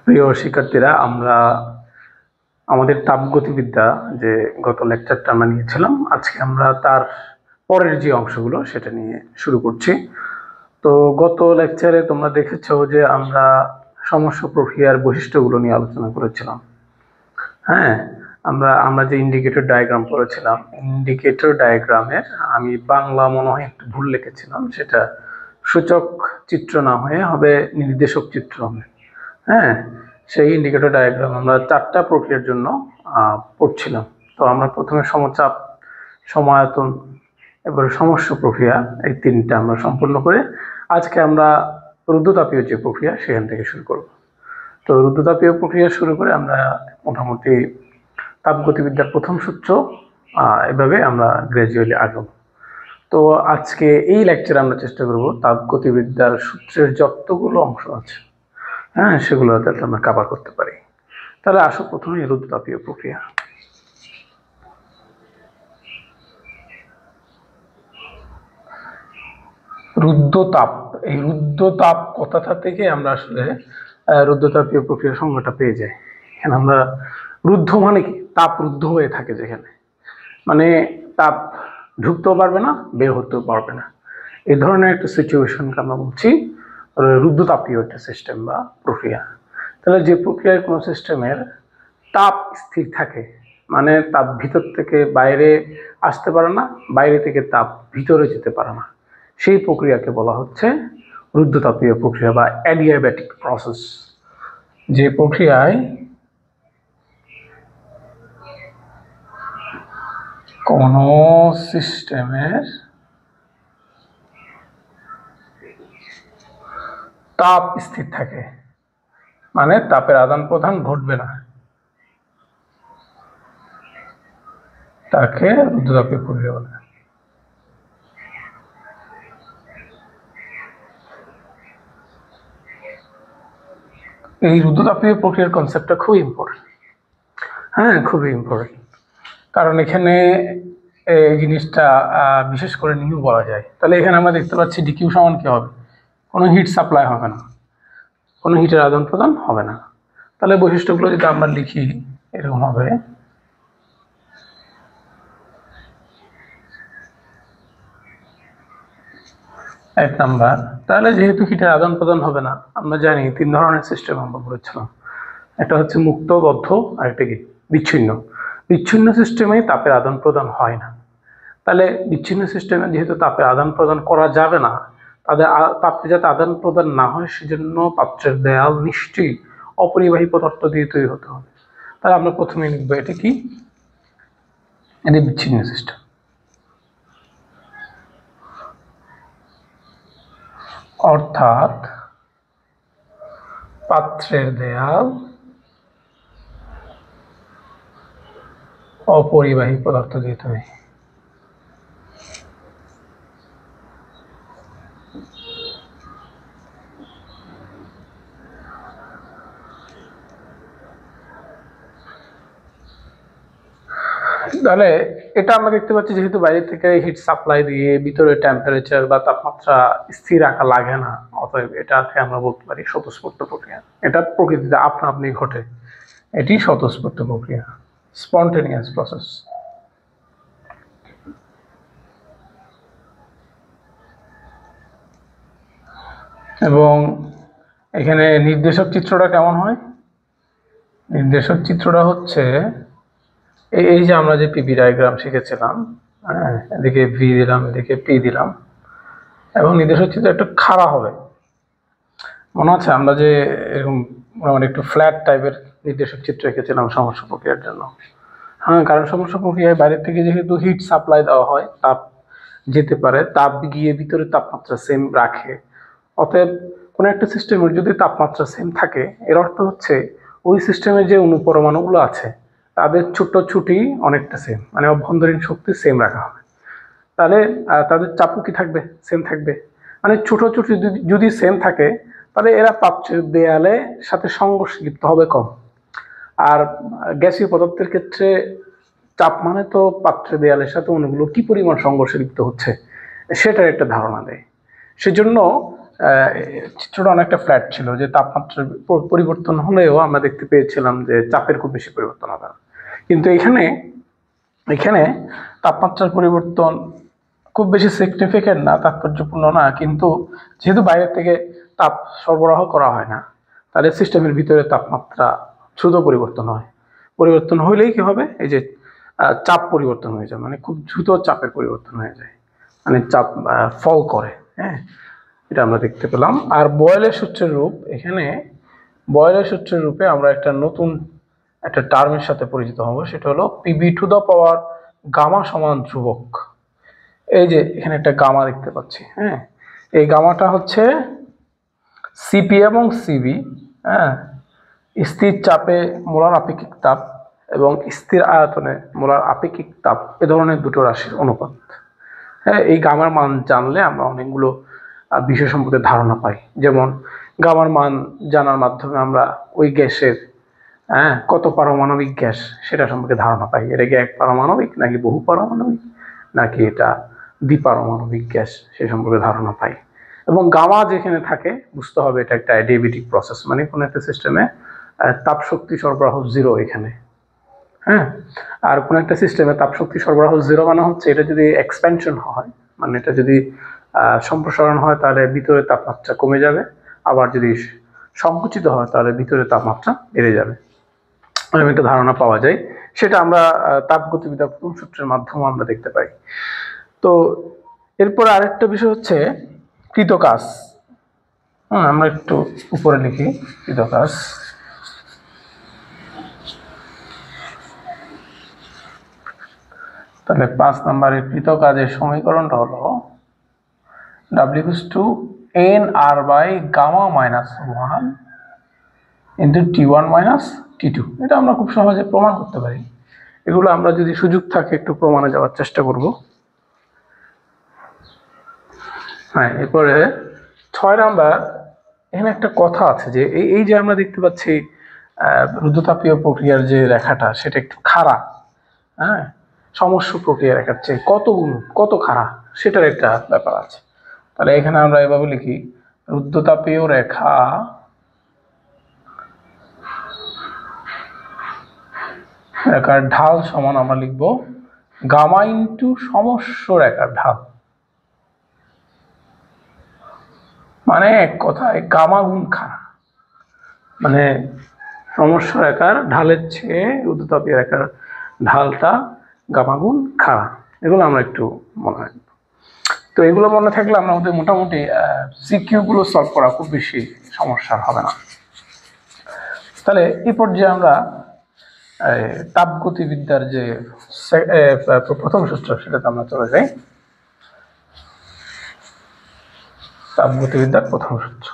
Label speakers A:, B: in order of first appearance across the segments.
A: প্রিয় শিক্ষার্থীরা, আমরা আমাদের তাপগতিবিদ্যা যে গত লেকচারটা আমরা নিয়েছিলাম, আজকে আমরা তার পরের যে অংশগুলো সেটা নিয়ে শুরু করছি। তো গত লেকচারে তোমরা দেখেছো যে আমরা সমস্যা প্রক্রিয়ার বৈশিষ্ট্যগুলো নিয়ে আলোচনা করেছিলাম। হ্যাঁ, আমরা যে ইন্ডিকেটর ডায়াগ্রাম করেছিলাম, ইন্ডিকেটর ডায়াগ্রামের আমি বাংলা মনে হয় একটু ভুল লিখেছিলাম, সেটা সূচক চিত্র না হয়ে হবে নির্দেশক চিত্র হবে। হ্যাঁ, সেই ইন্ডিকেটর ডায়াগ্রাম আমরা 4টা প্রক্রিয়ার জন্য পড়ছিলাম। তো আমরা প্রথমে সমচাপ, সমায়তন, এবারে সমস্যা প্রক্রিয়া, এই 3টা আমরা সম্পূর্ণ করে আজকে আমরা রুদ্রতাপীয় যে প্রক্রিয়া সেখান থেকে শুরু করব। তো রুদ্রতাপীয় প্রক্রিয়া শুরু করে আমরা মোটামুটি তাপগতিবিদ্যার প্রথম সূত্র এভাবে আমরা গ্র্যাজুয়ালি আগাবো। তো আজকে এই লেকচারে আমরা চেষ্টা করব তাপগতিবিদ্যার সূত্রের যতগুলো অংশ আছে, হ্যাঁ, সেগুলো যাতে আমরা কভার করতে পারি। তাহলে আসো প্রথমে রুদ্রতাপীয় প্রক্রিয়া। রুদ্রতাপ, এই রুদ্রতাপ কথাটা থেকে আমরা আসলে রুদ্রতাপীয় প্রক্রিয়ার সংজ্ঞাটা পেয়ে যাই। এখানে আমরা রুদ্ধ মানে কি, তাপ রুদ্ধ হয়ে থাকে, যেখানে মানে তাপ ঢুকতেও পারবে না, বের হতেও পারবে না, এই ধরনের একটা সিচুয়েশনকে আমরা বলছি রুদ্রতাপীয় একটা সিস্টেম বা প্রক্রিয়া। তাহলে যে প্রক্রিয়ায় কোনো সিস্টেমের তাপ স্থির থাকে, মানে তাপ ভিতর থেকে বাইরে আসতে পারে না, বাইরে থেকে তাপ ভিতরে যেতে পারে না, সেই প্রক্রিয়াকে বলা হচ্ছে রুদ্রতাপীয় প্রক্রিয়া বা অ্যাডিয়াব্যাটিক প্রসেস। যে প্রক্রিয়ায় কোন সিস্টেমের তাপ স্থির থাকে, মানে তাপের আদান প্রদান ঘটবে না, তাকে রুদ্রতাপীয় প্রক্রিয়া বলে। এই রুদ্রতাপীয় প্রক্রিয়ার কনসেপ্টটা খুবই ইম্পর্টেন্ট। হ্যাঁ, খুবই ইম্পর্টেন্ট, কারণ এখানে এই জিনিসটা বিশেষ করে নিউ বলা যায়। তাহলে এখানে আমরা দেখতে পাচ্ছি ডিকিউ সমান কি হবে, কোনো হিট সাপ্লাই হবে না, কোনো হিটের আদান প্রদান হবে না। তাহলে বৈশিষ্ট্যগুলো যদি আমরা লিখি এরকম হবে, এক নাম্বার, তাহলে যেহেতু হিটের আদান প্রদান হবে না, আমরা জানি 3 ধরনের সিস্টেম আমরা বলেছিলাম। একটা হচ্ছে মুক্ত, বদ্ধ, আর একটা কি বিচ্ছিন্ন। বিচ্ছিন্ন সিস্টেমে তাপের আদান প্রদান হয় না। তাহলে বিচ্ছিন্ন সিস্টেমে যেহেতু তাপের আদান প্রদান করা যাবে না, তাদের তাপের যাতে আদান প্রদান না হয় সেজন্য পাত্রের দেয়াল নিশ্চয়ই অপরিবাহী পদার্থ দিয়ে তৈরি হতে হবে। তাহলে আমরা প্রথমে লিখব এটা কি, এটা বিচ্ছিন্ন সিস্টেম। অর্থাৎ পাত্রের দেয়াল অপরিবাহী পদার্থ দিয়ে তৈরি। তাহলে এটা আমরা দেখতে পাচ্ছি যেহেতু বাইরে থেকে হিট সাপ্লাই দিয়ে ভিতরে টেম্পারেচার বা তাপমাত্রা স্থির রাখা লাগে না, অতএব এটাকে আমরা বলতে পারি স্বতঃস্ফূর্ত প্রক্রিয়া। এটা প্রকৃতিতে আপনা আপনি ঘটে, এটি স্বতঃস্ফূর্ত প্রক্রিয়া, স্পন্টেনিয়াস প্রসেস। এবং এখানে নির্দেশক চিত্রটা কেমন হয়, নির্দেশক চিত্রটা হচ্ছে এই যে আমরা যে পিপি ডায়াগ্রাম শিখেছিলাম, হ্যাঁ, এদিকে ভি দিলাম, এদিকে পি দিলাম, এবং নির্দেশক চিত্র একটু খাড়া হবে। মনে আছে আমরা যে এরকম মোটামুটি একটু ফ্ল্যাট টাইপের নির্দেশক চিত্র এঁকেছিলাম সমস্যা প্রক্রিয়ার জন্য। হ্যাঁ, কারণ সমস্যা প্রক্রিয়ায় বাইরে থেকে যেহেতু হিট সাপ্লাই দেওয়া হয়, তাপ যেতে পারে, তাপ গিয়ে ভিতরে তাপমাত্রা সেম রাখে। অতএব কোনো একটা সিস্টেমের যদি তাপমাত্রা সেম থাকে, এর অর্থ হচ্ছে ওই সিস্টেমের যে অনুপরমাণুগুলো আছে তাদের ছুটি অনেকটা সেম, মানে অভ্যন্তরীণ শক্তি সেম রাখা হবে। তাহলে তাদের চাপও কি থাকবে, সেম থাকবে। মানে ছুটি যদি সেম থাকে, তাহলে এরা পাত্রের দেয়ালে সাথে সংঘর্ষে লিপ্ত হবে কম। আর গ্যাসীয় পদার্থের ক্ষেত্রে চাপ মানে তো পাত্রের দেয়ালের সাথে অণুগুলো কি পরিমাণ সংঘর্ষে লিপ্ত হচ্ছে সেটার একটা ধারণা দেয়। সেজন্য চিত্রটা অনেকটা ফ্ল্যাট ছিল, যে তাপমাত্রার পরিবর্তন হলেও আমরা দেখতে পেয়েছিলাম যে চাপের খুব বেশি পরিবর্তন হবে না। কিন্তু এখানে এখানে তাপমাত্রার পরিবর্তন খুব বেশি সিগনিফিক্যান্ট না, তাৎপর্যপূর্ণ না, কিন্তু যেহেতু বাইরে থেকে তাপ সরবরাহ করা হয় না, তাহলে সিস্টেমের ভিতরে তাপমাত্রা দ্রুত পরিবর্তন হয়। পরিবর্তন হইলেই কি হবে, এই যে চাপ পরিবর্তন হয়ে যায়, মানে খুব দ্রুত চাপের পরিবর্তন হয়ে যায়, মানে চাপ ফল করে। হ্যাঁ, এটা আমরা দেখতে পেলাম। আর বয়েলের সূত্রের রূপ, এখানে বয়েলের সূত্রের রূপে আমরা একটা নতুন একটা টার্মের সাথে পরিচিত হব, সেটা হলো PV to the power gamma সমান ধ্রুবক। এই যে এখানে একটা গামা দেখতে পাচ্ছি। হ্যাঁ, এই গামাটা হচ্ছে সিপি এবং সিবি, হ্যাঁ, স্থির চাপে মোলার আপেক্ষিক তাপ এবং স্থির আয়তনে মোলার আপেক্ষিক তাপ, এ ধরনের দুটো রাশির অনুপাত। হ্যাঁ, এই গামার মান জানলে আমরা অনেকগুলো বিষয় সম্পর্কে ধারণা পাই। যেমন গামার মান জানার মাধ্যমে আমরা ওই গ্যাসের কত পারমাণবিক গ্যাস সেটা সম্পর্কে ধারণা পাই। এটা কি এক পারমাণবিক নাকি বহু পারমাণবিক নাকি এটা দ্বিপারমাণবিক গ্যাস, সে সম্পর্কে ধারণা পাই। এবং গামা যেখানে থাকে বুঝতে হবে এটা একটা অ্যাডিয়াবেটিক প্রসেস, মানে কোনো একটা সিস্টেমে তাপ শক্তি সরবরাহ জিরো এখানে। হ্যাঁ, আর কোনো একটা সিস্টেমে তাপ শক্তি সরবরাহ জিরো মানে হচ্ছে এটা যদি এক্সপ্যানশন হয়, মানে এটা যদি সম্প্রসারণ হয় তাহলে ভিতরে তাপমাত্রা কমে যাবে, আবার যদি সংকুচিত হয় তাহলে ভিতরে তাপমাত্রা বেড়ে যাবে, এরকম একটা ধারণা পাওয়া যায়। সেটা আমরা তাপগতিবিদ্যার প্রথম সূত্রের মাধ্যমে আমরা দেখতে পাই। তো এরপর আরেকটা বিষয় হচ্ছে কৃতকাজ। আমরা একটু উপরে লিখি কৃতকাজ। তাহলে 5 নম্বরের কৃতকাজের সমীকরণটা হলো W = NR by gamma minus 1 into T1 minus T2। এটা আমরা খুব সহজে প্রমাণ করতে পারি। এগুলো আমরা যদি সুযোগ থাকে একটু প্রমাণে যাওয়ার চেষ্টা করব। হ্যাঁ, এরপরে 6 নাম্বার, এখানে একটা কথা আছে যে এই যে আমরা দেখতে পাচ্ছি রুদ্ধতাপীয় প্রক্রিয়ার যে রেখাটা সেটা একটু খাড়া। হ্যাঁ, সমস্য প্রক্রিয়া রেখার চেয়ে কত খাড়া সেটার একটা ব্যাপার আছে। তাহলে এখানে আমরা এভাবে লিখি, রুদ্ধতাপীয় রেখা রেখার ঢাল সমান আমরা লিখব গামা ইন্টু সমস্য রেখার ঢাল। মানে এক কথায় গামা গুণ খাড়া, মানে সমস্য রেখার ঢালের চেয়ে রুদ্ধতাপীয় রেখার ঢালটা গামা গুণ খাড়া। এগুলো আমরা একটু মনে রাখবো। তো এগুলো মনে থাকলে আমরা আমাদের মোটামুটি সিকিউগুলো সলভ করা খুব বেশি সমস্যা হবে না। তাহলে এই পর্যায়ে আমরা তাপগতিবিদ্যার যে প্রথম সূত্র সেটাতে আমরা চলে যাই। তাপগতিবিদ্যার প্রথম সূত্র,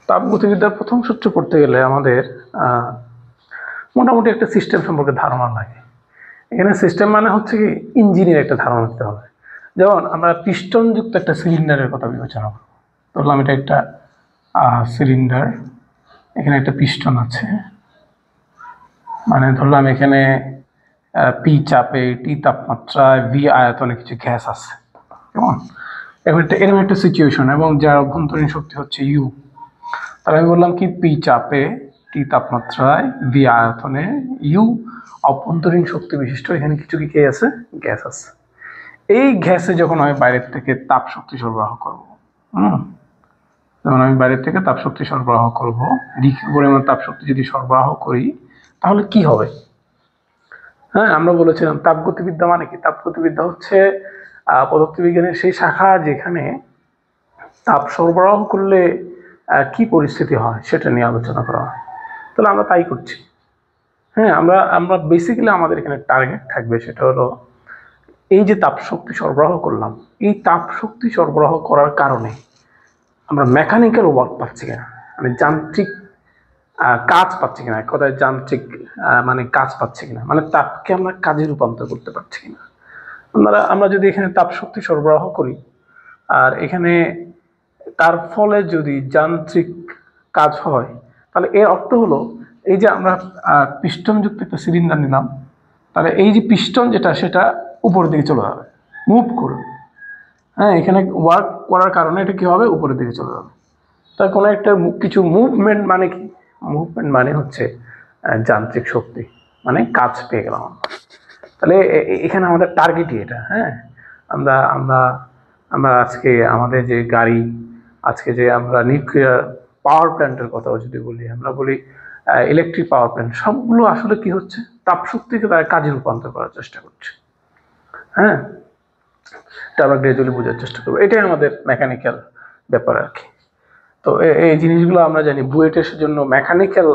A: তাপগতিবিদ্যার প্রথম সূত্র পড়তে গেলে আমাদের মোটামুটি একটা সিস্টেম সম্পর্কে ধারণা লাগে। এখানে সিস্টেম মানে হচ্ছে কি ইঞ্জিনের একটা ধারণা দিতে হবে। যেমন আমরা পিস্টনযুক্ত একটা সিলিন্ডারের কথা বিবেচনা করব। ধরলাম এটা একটা সিলিন্ডার, এখানে একটা পিস্টন আছে, মানে ধরলাম এখানে পি চাপে টি তাপমাত্রায় ভি আয়তনে কিছু গ্যাস আছে, কেমন এরকম একটা সিচুয়েশন, এবং যার অভ্যন্তরীণ শক্তি হচ্ছে ইউ। তাহলে আমি বললাম কি পি চাপে টি তাপমাত্রায় ভি আয়তনে ইউ অভ্যন্তরীণ শক্তি বিশিষ্ট এখানে কিছু কি আছে, গ্যাস আছে। এই গ্যাসে যখন আমি বাইরের থেকে তাপ শক্তি সরবরাহ করব, যেমন আমি বাইরের থেকে তাপ শক্তি সরবরাহ করব, লিখিত পরিমাণ তাপ শক্তি যদি সরবরাহ করি তাহলে কি হবে? হ্যাঁ, আমরা বলেছিলাম তাপগতিবিদ্যা মানে কি, তাপগতিবিদ্যা হচ্ছে পদার্থবিজ্ঞানের সেই শাখা যেখানে তাপ সরবরাহ করলে কি পরিস্থিতি হয় সেটা নিয়ে আলোচনা করা হয়। তাহলে আমরা তাই করছি। হ্যাঁ, আমরা বেসিক্যালি আমাদের এখানে টার্গেট থাকবে সেটা হলো এই যে তাপ শক্তি সরবরাহ করলাম, এই তাপ শক্তি সরবরাহ করার কারণে আমরা মেকানিক্যাল ওয়ার্ক পাচ্ছি কিনা, মানে যান্ত্রিক কাজ পাচ্ছি কিনা, এক কথায় যান্ত্রিক মানে কাজ পাচ্ছি কিনা, মানে তাপকে আমরা কাজে রূপান্তর করতে পারছি কিনা। আমরা যদি এখানে তাপ শক্তি সরবরাহ করি আর এখানে তার ফলে যদি যান্ত্রিক কাজ হয়, তাহলে এর অর্থ হলো এই যে আমরা পিস্টনযুক্ত একটা সিলিন্ডার নিলাম, তাহলে এই যে পিস্টন যেটা সেটা উপরের দিকে চলে যাবে, মুভ করবে। হ্যাঁ, এখানে ওয়ার্ক করার কারণে এটা কি হবে, উপরের দিকে চলে যাবে। তার কোনো একটা কিছু মুভমেন্ট মানে কি, মুভমেন্ট মানে হচ্ছে যান্ত্রিক শক্তি, মানে কাজ পেয়ে গেলাম আমরা। তাহলে এখানে আমাদের টার্গেটই এটা। হ্যাঁ, আমরা আমরা আমরা আজকে আমাদের যে গাড়ি, আজকে যে আমরা নিউক্লিয়ার পাওয়ার প্ল্যান্টের কথা যদি বলি, আমরা বলি ইলেকট্রিক পাওয়ার প্ল্যান্ট, সবগুলো আসলে কি হচ্ছে, তাপশক্তিকে তারা কাজে রূপান্তর করার চেষ্টা করছে। হ্যাঁ, এটা আমরা গ্রাজুয়ালি বোঝার চেষ্টা করবো, এটাই আমাদের মেকানিক্যাল ব্যাপার আর কি। তো এই জিনিসগুলো আমরা জানি বুয়েটের জন্য মেকানিক্যাল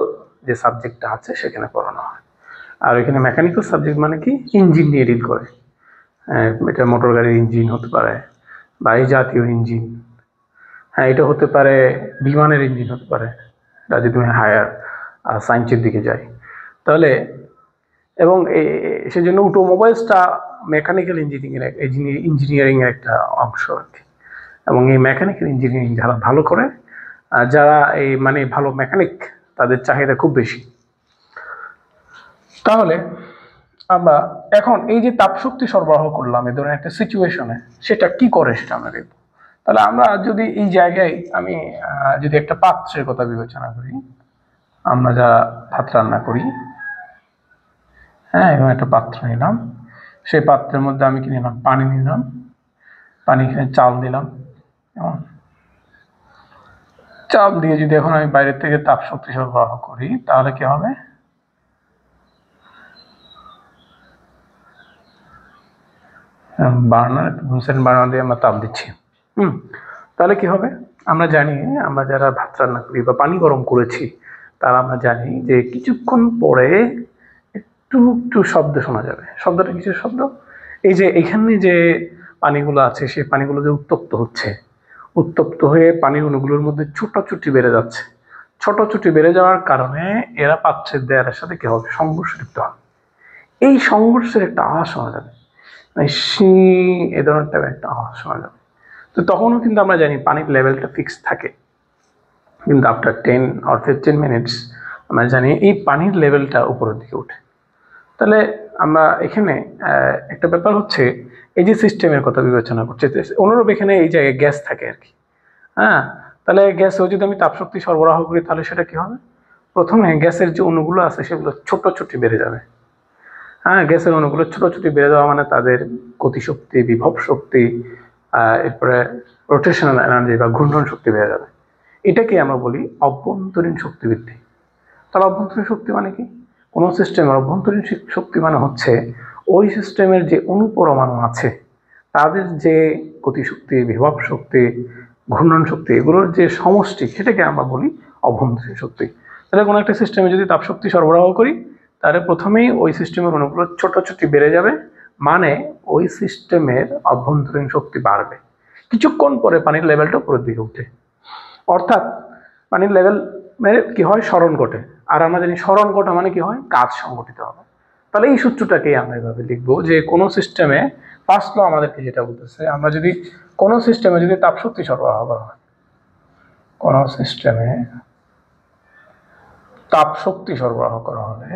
A: যে সাবজেক্টটা আছে সেখানে পড়ানো হয়। আর এখানে মেকানিক্যাল সাবজেক্ট মানে কি, ইঞ্জিন নিয়ে ডিল করে। এটা মোটর গাড়ির ইঞ্জিন হতে পারে বা এই জাতীয় ইঞ্জিন। হ্যাঁ, এটা হতে পারে বিমানের ইঞ্জিন হতে পারে, এটা যদি তুমি হায়ার সায়েন্সের দিকে যাই তাহলে। এবং সেজন্য অটোমোবাইলসটা মেকানিক্যাল ইঞ্জিনিয়ারিংয়ের একটা অংশ আর কি। এবং এই মেকানিক্যাল ইঞ্জিনিয়ারিং যারা ভালো করে, যারা এই মানে ভালো মেকানিক, তাদের চাহিদা খুব বেশি। তাহলে আমরা এখন এই যে তাপশক্তি সরবরাহ করলাম এই ধরনের একটা সিচুয়েশনে, সেটা কি করে সেটা আমরা দেখব। তাহলে আমরা যদি এই জায়গায় আমি যদি একটা পাত্রের কথা বিবেচনা করি, আমরা যারা ভাত রান্না করি, হ্যাঁ, এবং একটা পাত্র নিলাম, সেই পাত্রের মধ্যে আমি কি নিলাম, পানি নিলাম, পানি খেয়ে চাল দিলাম, চাপ দিয়ে যদি এখন আমি বাইরের থেকে তাপ শক্তি সরবরাহ করি তাহলে কি হবে, বার্নার বার্নার দিয়ে আমরা তাপ দিচ্ছি। তাহলে কি হবে, আমরা জানি, আমরা যারা ভাত রান্না করি বা পানি গরম করেছি তারা আমরা জানি যে কিছুক্ষণ পরে একটু একটু শব্দ শোনা যাবে। শব্দটা কিছু শব্দ, এই যে এখানে যে পানিগুলো আছে সেই পানিগুলো যে উত্তপ্ত হচ্ছে, উত্তপ্ত হয়ে পানির অণুগুলোর মধ্যে ছোটাছুটি বেড়ে যাচ্ছে। ছোটাছুটি বেড়ে যাওয়ার কারণে এরা পাত্রের দেয়ালের সাথে কি হবে, সংঘর্ষ লিপ্ত হবে। এই সংঘর্ষের একটা আওয়াজ শোনা যাবে, মানে এ ধরনের একটা আওয়াজ শোনা যাবে। তো তখনও কিন্তু আমরা জানি পানির লেভেলটা ফিক্স থাকে, কিন্তু আফটার 10 or 15 মিনিটস আমরা জানি এই পানির লেভেলটা উপরের দিকে ওঠে। তাহলে আমরা এখানে একটা ব্যাপার হচ্ছে, এই যে সিস্টেমের কথা বিবেচনা করছি, অনুরূপ এখানে এই জায়গায় গ্যাস থাকে আর কি। হ্যাঁ, তাহলে গ্যাসেও যদি আমি তাপশক্তি সরবরাহ করি তাহলে সেটা কি হবে, প্রথমে গ্যাসের যে অণুগুলো আছে সেগুলো ছোটাছুটি বেড়ে যাবে। হ্যাঁ, গ্যাসের অণুগুলো ছোটাছুটি বেড়ে যাওয়া মানে তাদের গতিশক্তি, বিভব শক্তি, এরপরে রোটেশনাল এনার্জি বা ঘূর্ণন শক্তি বেড়ে যাবে। এটাকে আমরা বলি অভ্যন্তরীণ শক্তি বৃদ্ধি। তাহলে অভ্যন্তরীণ শক্তি মানে কি, কোনো সিস্টেমের অভ্যন্তরীণ শক্তি মানে হচ্ছে ওই সিস্টেমের যে অণুপরমাণু আছে তাদের যে গতিশক্তি, বিভব শক্তি, ঘূর্ণন শক্তি, এগুলোর যে সমষ্টি, সেটাকে আমরা বলি অভ্যন্তরীণ শক্তি। তাহলে কোনো একটা সিস্টেমে যদি তাপশক্তি সরবরাহ করি তাহলে প্রথমেই ওই সিস্টেমের অণুগুলো ছোটাছুটি বেড়ে যাবে, মানে ওই সিস্টেমের অভ্যন্তরীণ শক্তি বাড়বে। কিছুক্ষণ পরে পানির লেভেলটা উপরের দিকে উঠে, অর্থাৎ পানির লেভেল কি হয়, স্মরণ ঘটে। আর আমরা জানি স্মরণ ঘটা মানে কি হয়, কাজ সংগঠিত হবে। তাহলে এই সূত্রটাকেই আমরা এভাবে লিখবো যে কোনো সিস্টেমে, ফার্স্ট ল আমাদেরকে যেটা বলতেছে, আমরা যদি কোনো সিস্টেমে যদি তাপশক্তি সরবরাহ করা হয়, কোনো সিস্টেমে তাপশক্তি সরবরাহ করা হলে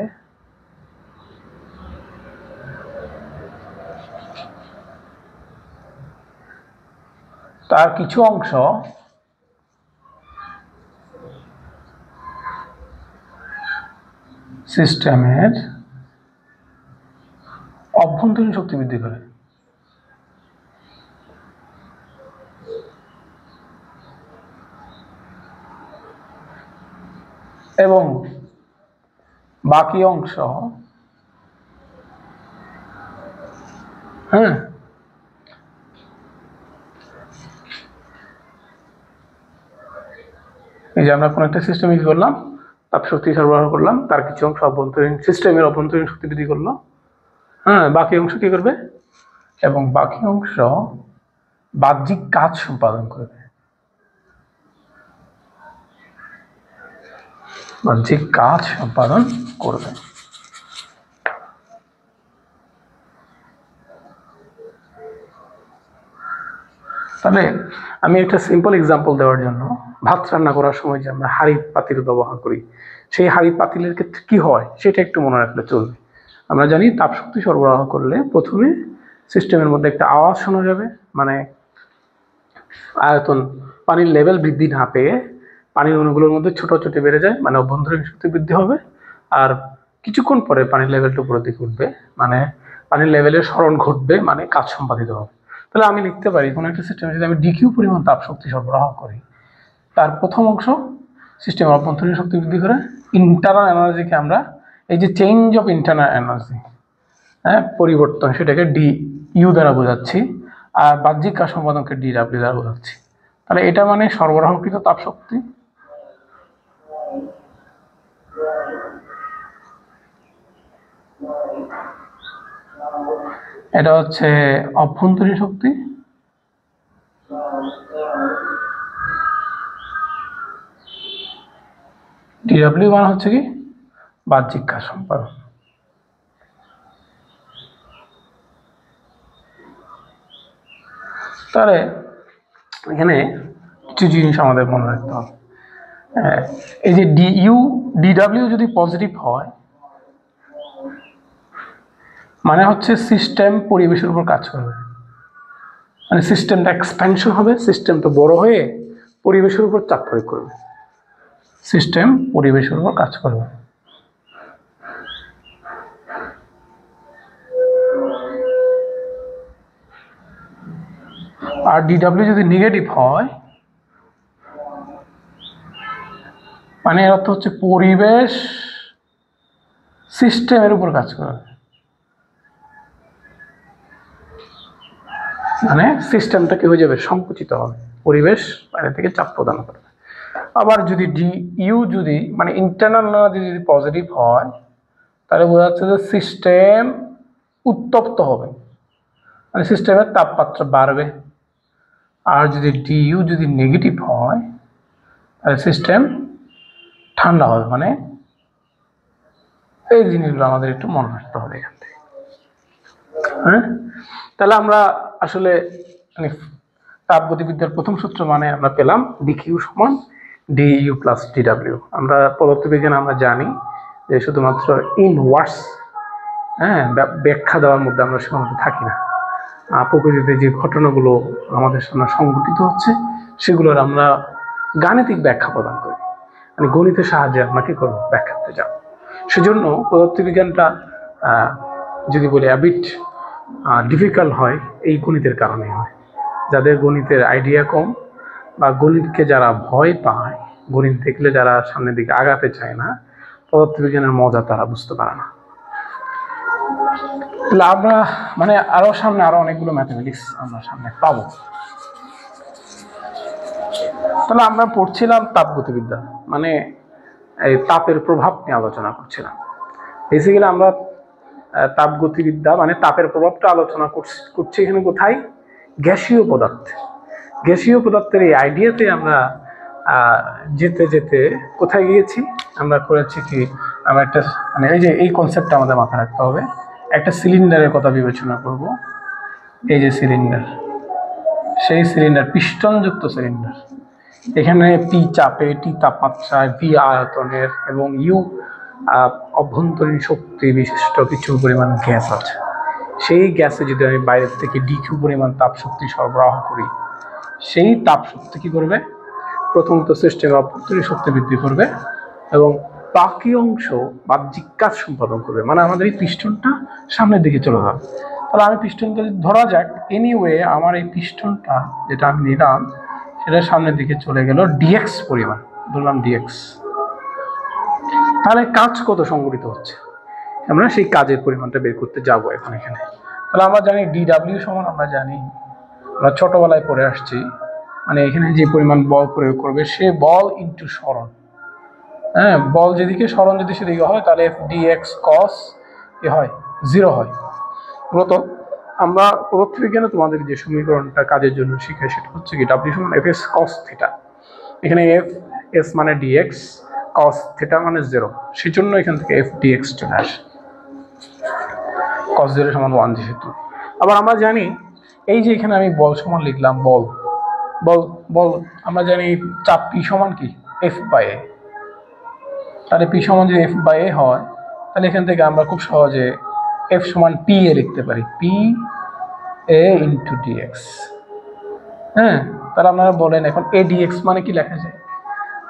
A: তার কিছু অংশ সিস্টেমের অভ্যন্তরীণ শক্তি বৃদ্ধি করে, এবং বাকি অংশ, হ্যাঁ, এই যে আমরা কোনো একটা সিস্টেম ইউজ করলাম, তাপশক্তি সরবরাহ করলাম, তার কিছু অংশ অভ্যন্তরীণ সিস্টেমের অভ্যন্তরীণ শক্তি বৃদ্ধি করলো, হ্যাঁ, বাকি অংশ কি করবে, এবং বাকি অংশ বাহ্যিক কাজ সম্পাদন করবে, বাহ্যিক কাজ সম্পাদন করবে। তাহলে আমি একটা সিম্পল এক্সাম্পল দেওয়ার জন্য, ভাত রান্না করার সময় যে আমরা হাঁড়ি পাতিল ব্যবহার করি, সেই হাঁড়ি পাতিলের ক্ষেত্রে কি হয় সেটা একটু মনে রাখলে চলবে। আমরা জানি তাপশক্তি সরবরাহ করলে প্রথমে সিস্টেমের মধ্যে একটা আওয়াজ শোনা যাবে, মানে আয়তন পানির লেভেল বৃদ্ধি না পেয়ে পানির অণুগুলোর মধ্যে ছোট ছোট বেড়ে যায়, মানে অভ্যন্তরীণ শক্তি বৃদ্ধি হবে। আর কিছুক্ষণ পরে পানির লেভেলটা উপরের দিকে উঠবে, মানে পানির লেভেলের সরণ ঘটবে, মানে কাজ সম্পাদিত হবে। তাহলে আমি লিখতে পারি কোনো একটা সিস্টেমে যদি আমি ডিকিউ পরিমাণ তাপ শক্তি সরবরাহ করি, তার প্রথম অংশ সিস্টেমের অভ্যন্তরীণ শক্তি বৃদ্ধি করে, ইন্টারনাল এনার্জিকে আমরা এই যে চেঞ্জ অফ ইন্টারনাল এনার্জি, হ্যাঁ পরিবর্তন, সেটাকে ডি ইউ দ্বারা বোঝাচ্ছি, আর বাহ্যিক কাজ সম্পাদনকে ডি ডাব্লিউ দ্বারা বোঝাচ্ছি। তাহলে এটা মানে সরবরাহকৃত তাপ শক্তি, এটা হচ্ছে অভ্যন্তরীণ শক্তি, ডিডব্লিউ মানে হচ্ছে কি বাহ্যিক কাজ সম্পাদন। তাহলে এখানে কিছু জিনিস আমাদের মনে রাখতে হবে। এই যে ডিইউ ডিডব্লিউ যদি পজিটিভ হয়, মানে হচ্ছে সিস্টেম পরিবেশের উপর কাজ করবে, মানে সিস্টেমটা এক্সপ্যানশন হবে, সিস্টেমটা বড় হয়ে পরিবেশের উপর চাপ প্রয়োগ করবে, সিস্টেম পরিবেশের উপর কাজ করবে। আর ডিডব্লিউ যদি নেগেটিভ হয়, মানে এর অর্থ হচ্ছে পরিবেশ সিস্টেমের উপর কাজ করবে, মানে সিস্টেমটা কি হয়ে যাবে, সংকুচিত হবে, পরিবেশ বাইরে থেকে চাপ প্রদান করবে। আবার যদি ডিইউ যদি মানে ইন্টারনাল এনার্জি যদি পজিটিভ হয়, তাহলে বোঝা যাচ্ছে যে সিস্টেম উত্তপ্ত হবে, মানে সিস্টেমের তাপমাত্রা বাড়বে। আর যদি ডিইউ যদি নেগেটিভ হয়, তাহলে সিস্টেম ঠান্ডা হবে, মানে এই জিনিসগুলো আমাদের একটু মনে রাখতে হবে এখান থেকে। হ্যাঁ, তাহলে আমরা আসলে মানে তাপগতিবিদ্যার প্রথম সূত্র মানে আমরা পেলাম ডিকিউ সমান ডিইউ প্লাস ডিডব্লিউ। আমরা পদার্থবিজ্ঞান আমরা জানি যে শুধুমাত্র ইনওয়ার্স ব্যাখ্যা দেওয়ার মধ্যে আমরা সীমাবদ্ধ থাকি না, প্রকৃতিতে যে ঘটনাগুলো আমাদের সামনে সংঘটিত হচ্ছে সেগুলোর আমরা গাণিতিক ব্যাখ্যা প্রদান করি, মানে গণিতের সাহায্যে আমরা কি করবো, ব্যাখ্যা করতে যাব। সেজন্য পদার্থবিজ্ঞানটা যদি বলি অ্যাবিট ডিফিকাল্ট হয়, এই গণিতের কারণে হয়। যাদের গণিতের আইডিয়া কম বা গণিতকে যারা ভয় পায়, গণিত দেখলে যারা সামনের দিকে আগাতে চায় না, পদার্থবিজ্ঞানের মজা তারা বুঝতে পারে না। তাহলে আমরা মানে আরো সামনে আরো অনেকগুলো ম্যাথমেটিক্স আমরা সামনে পাবো। তাহলে আমরা পড়ছিলাম তাপগতিবিদ্যা, মানে এই তাপের প্রভাব নিয়ে আলোচনা করছিলাম। বেসিক্যালি আমরা তাপগতিবিদ্যা মানে তাপের প্রভাবটা আলোচনা করছি এখানে কোথায়, গ্যাসীয় পদার্থে। গ্যাসীয় পদার্থের এই আইডিয়াতে আমরা যেতে যেতে কোথায় গিয়েছি, আমরা করেছি কি, আমরা একটা মানে এই যে এই কনসেপ্টটা আমাদের মাথায় রাখতে হবে। একটা সিলিন্ডারের কথা বিবেচনা করব, এই যে সিলিন্ডার, সেই সিলিন্ডার পিস্টনযুক্ত সিলিন্ডার, এখানে পি চাপে, টি তাপমাত্রায়, ভি আয়তনের এবং ইউ অভ্যন্তরীণ শক্তি বিশিষ্ট কিছু পরিমাণ গ্যাস আছে। সেই গ্যাসে যদি আমি বাইরের থেকে ডিকিউ পরিমাণ তাপ শক্তি সরবরাহ করি, সেই তাপ শক্তি কি করবে, প্রথমত সিস্টেমে অভ্যন্তরীণ শক্তি বৃদ্ধি করবে এবং বাকি অংশ বাহ্যিক কাজ সম্পাদন করবে, মানে আমাদের এই পিস্টনটা সামনের দিকে চলে যাবে। তাহলে আমি পিস্টনটা যদি ধরা যাক, এনিওয়ে আমার এই পিস্টনটা যেটা আমি নিলাম সেটা সামনের দিকে চলে গেল ডিএক্স পরিমাণ, ধরলাম ডিএক্স। তাহলে কাজ কত সংঘটিত হচ্ছে, আমরা সেই কাজের পরিমাণটা বের করতে যাবো এখন এখানে। তাহলে আমরা জানি ডিডব্লিউ সমান, আমরা জানি, আমরা ছোটবেলায় পড়ে আসছি, মানে এখানে যে পরিমাণ বল প্রয়োগ করবে সে বল ইন্টু সরণ। হ্যাঁ, বল যেদিকে সরণ যদি সেদিকে হয়, তাহলে এফ ডিএক্স কস কি হয়, 0 হয়। মূলত আমরা পদার্থবিজ্ঞানে তোমাদের যে সমীকরণটা কাজের জন্য শিখাই সেটা হচ্ছে কি, ডাব্লিউ সমান এফ এস কস থিটা। এখানে এফ এস মানে ডিএক্স, কস থিটা মানে 0, সেই জন্য এখান থেকে এফ ডিএক্স চলে আসে, কস 0 সমান 1 যেহেতু। আবার আমরা জানি এই যে এখানে আমি বল সমান লিখলাম, বল বল বল আমরা জানি চাপ পি সমান কি F/A। তাহলে পি সমান যদি F/A হয় তাহলে এখান থেকে আমরা খুব সহজে F সমান PA লিখতে পারি, PA ইন্টু ডিএক্স। হ্যাঁ, তাহলে আপনারা বলেন এখন AdX মানে কি লেখা যায়?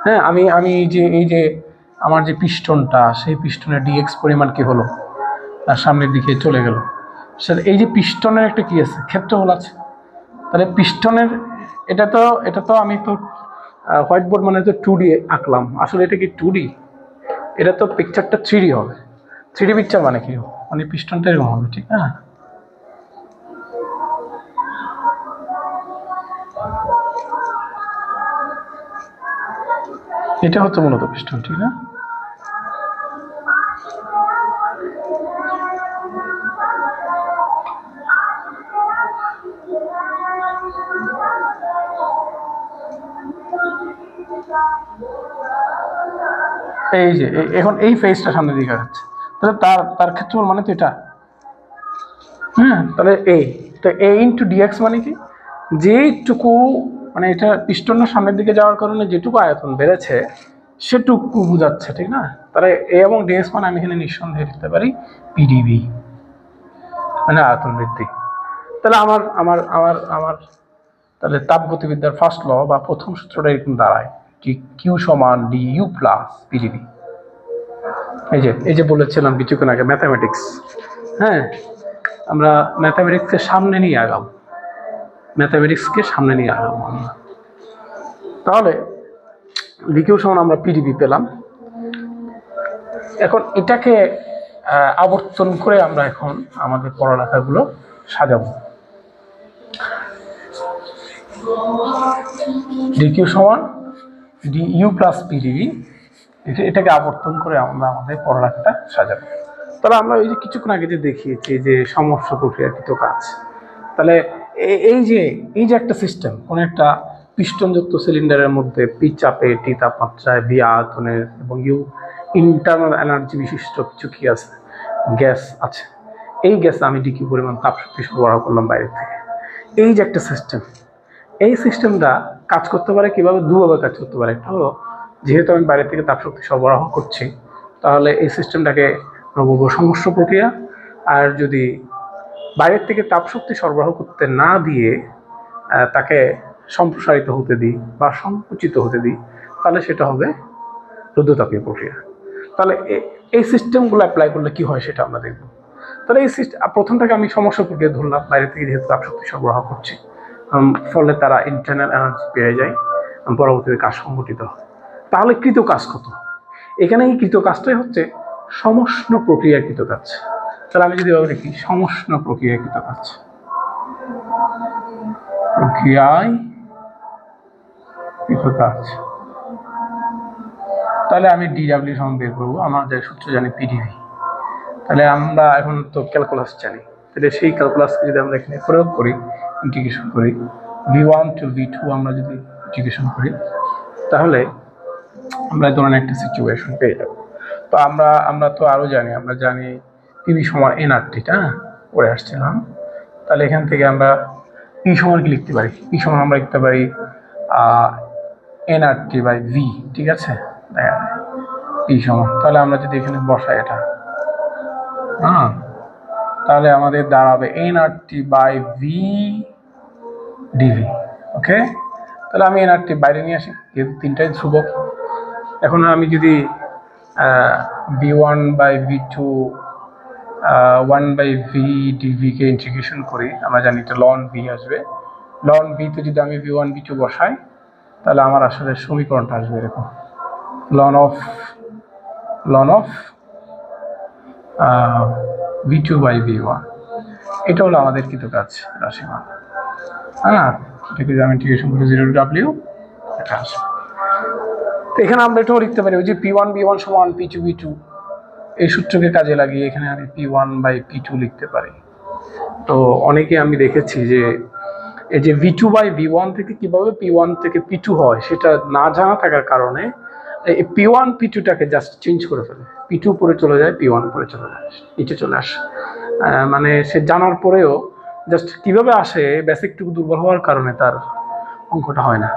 A: হ্যাঁ, আমি এই যে আমার যে পিস্টনটা, সেই পিস্টনের ডিএক্স পরিমাণ কি হলো, তার সামনের দিকে চলে গেল। সেটা এই যে পিস্টনের একটা কি আছে, ক্ষেত্রফল আছে। তাহলে পিস্টনের এটা তো আমি তো হোয়াইট বোর্ড মানে তো 2D আঁকলাম, আসলে এটা কি 2D? এটা তো পিকচারটা 3D হবে। 3D পিকচার মানে কি, মানে পিস্টনটা এরকম হবে, ঠিক না? এটা হচ্ছে মূলত পিস্টন, ঠিক না? এই যে এখন এই ফেসটা সামনে দিকে যাচ্ছে, তাহলে তার ক্ষেত্রফল মানে তো এটা। হ্যাঁ, তাহলে তো A ইন্টু ডিএক্স মানে কি, যেটুকু মানে এটা পিস্টনের সামনের দিকে যাওয়ার কারণে যেটুকু আয়তন বেড়েছে সেটুকু বোঝাচ্ছে, ঠিক না? তাহলে A এবং ডিএক্স মানে আমি এখানে নিঃসন্দেহে লিখতে পারি PdV, মানে আয়তন বৃদ্ধি। তাহলে আমার আমার আমার আমার তাহলে তাপগতিবিদ্যার ফার্স্ট ল বা প্রথম সূত্রটা এরকম দাঁড়ায় যে কিউ সমান DU প্লাস PdV। এই যে বলেছিলাম কিছুক্ষণ আগে ম্যাথামেটিক্স। হ্যাঁ, আমরা ম্যাথামেটিক্সকে সামনে নিয়ে আগাম, আমরা। তাহলে ডিকিউ সমান আমরা PdV পেলাম। এখন এটাকে আবর্তন করে আমরা এখন আমাদের পড়ালেখাগুলো সাজাবো। ডিকিউ সমান DU প্লাস PdV, এটাকে আবর্তন করে আমরা আমাদের পড়ালেখাটা সাজাবো। তাহলে আমরা এই যে কিছুক্ষণ আগে যে দেখিয়েছি যে সমস্যা প্রক্রিয়াকৃত কাজ, তাহলে এই যে একটা সিস্টেম, কোনো একটা পিস্টনযুক্ত সিলিন্ডারের মধ্যে P চাপে, T তাপমাত্রায়, V আয়তনের এবং U ইন্টারনাল এনার্জি বিশিষ্ট কিছু কি আছে, গ্যাস আছে। এই গ্যাসে আমি ডিকিউ পরিমাণ তাপশক্তি সরবরাহ করলাম বাইরে থেকে। এই যে একটা সিস্টেম, এই সিস্টেমটা কাজ করতে পারে কিভাবে, দুভাবে কাজ করতে পারে। একটা হলো, যেহেতু আমি বাইরে থেকে তাপশক্তি সরবরাহ করছি, তাহলে এই সিস্টেমটাকে বলবো সমস্য প্রক্রিয়া। আর যদি বাইরের থেকে তাপশক্তি সরবরাহ করতে না দিয়ে তাকে সম্প্রসারিত হতে দিই বা সংকুচিত হতে দিই, তাহলে সেটা হবে রুদ্ধতাপীয় প্রক্রিয়া। তাহলে এই সিস্টেমগুলো অ্যাপ্লাই করলে কি হয় সেটা আমরা দেখব। তাহলে এই সিস্টেম প্রথমটাকে আমি সমস্যা প্রক্রিয়া ধরলাম, বাইরে থেকে যেহেতু তাপশক্তি সরবরাহ করছি, ফলে তারা ইন্টারনাল এনার্জি পেয়ে যায়, পরবর্তীতে কাজ সংঘটিত হয়। তাহলে কৃত কাজ কত? এখানে এই কৃত কাজটাই হচ্ছে সমষ্ণ প্রক্রিয়াকৃত কাজ। তাহলে আমি যদি ভাবে দেখি সমষ্ণ প্রক্রিয়াকৃত কাজ, তাহলে আমি DW সমান বের করবো, আমরা যে সূত্র জানি PdV। তাহলে আমরা এখন তো ক্যালকুলাস জানি, তাহলে সেই ক্যালকুলাসকে যদি আমরা এখানে প্রয়োগ করি, ইন্টিগ্রেশন করি, V1 to V2 আমরা যদি ইন্টিগ্রেশন করি, তাহলে আমরা এই ধরনের একটা সিচুয়েশন পেয়ে যাব। তো আমরা তো আরও জানি, আমরা জানি PV সমান nRT-টা পড়ে আসছিলাম। তাহলে এখান থেকে আমরা P সমান কি লিখতে পারি, P সমান আমরা লিখতে পারি nRT/V, ঠিক আছে? P সমান, তাহলে আমরা যদি এখানে বসাই এটা, তাহলে আমাদের দাঁড়াবে nRT/V dV। ওকে, তাহলে আমি nRT বাইরে নিয়ে আসি, যেহেতু তিনটাই ধ্রুবক। এখন আমি যদি V1/V2 1/V dV কে ইন্টিগ্রেশন করি, আমরা জানি এটা ln V আসবে। ln V তে যদি আমি V1 V2 বসাই, তাহলে আমার আসলে সমীকরণটা আসবে এরকম, ln of V2/V1। এটা হলো আমাদের কৃত কাজ রাশিমান। এটাকে যদি আমি ইন্টিগ্রেশন করি 0 to W, এটা আসবে। তো এখানে আমরা এটাও লিখতে পারি, ওই যে P1/V1 সমান P2/V2, এই সূত্রকে কাজে লাগিয়ে এখানে আমি P1/P2 লিখতে পারি। তো অনেকে আমি দেখেছি যে এই যে V2/V1 থেকে কিভাবে P1 থেকে P2 হয় সেটা না জানা থাকার কারণে এই P1 P2টাকে জাস্ট চেঞ্জ করে ফেলে, P2 উপরে চলে যায়, P1 উপরে চলে যায়, নিচে চলে আসে। মানে সে জানার পরেও জাস্ট কিভাবে আসে, বেসিকটুকু দুর্বল হওয়ার কারণে তার অঙ্কটা হয় না,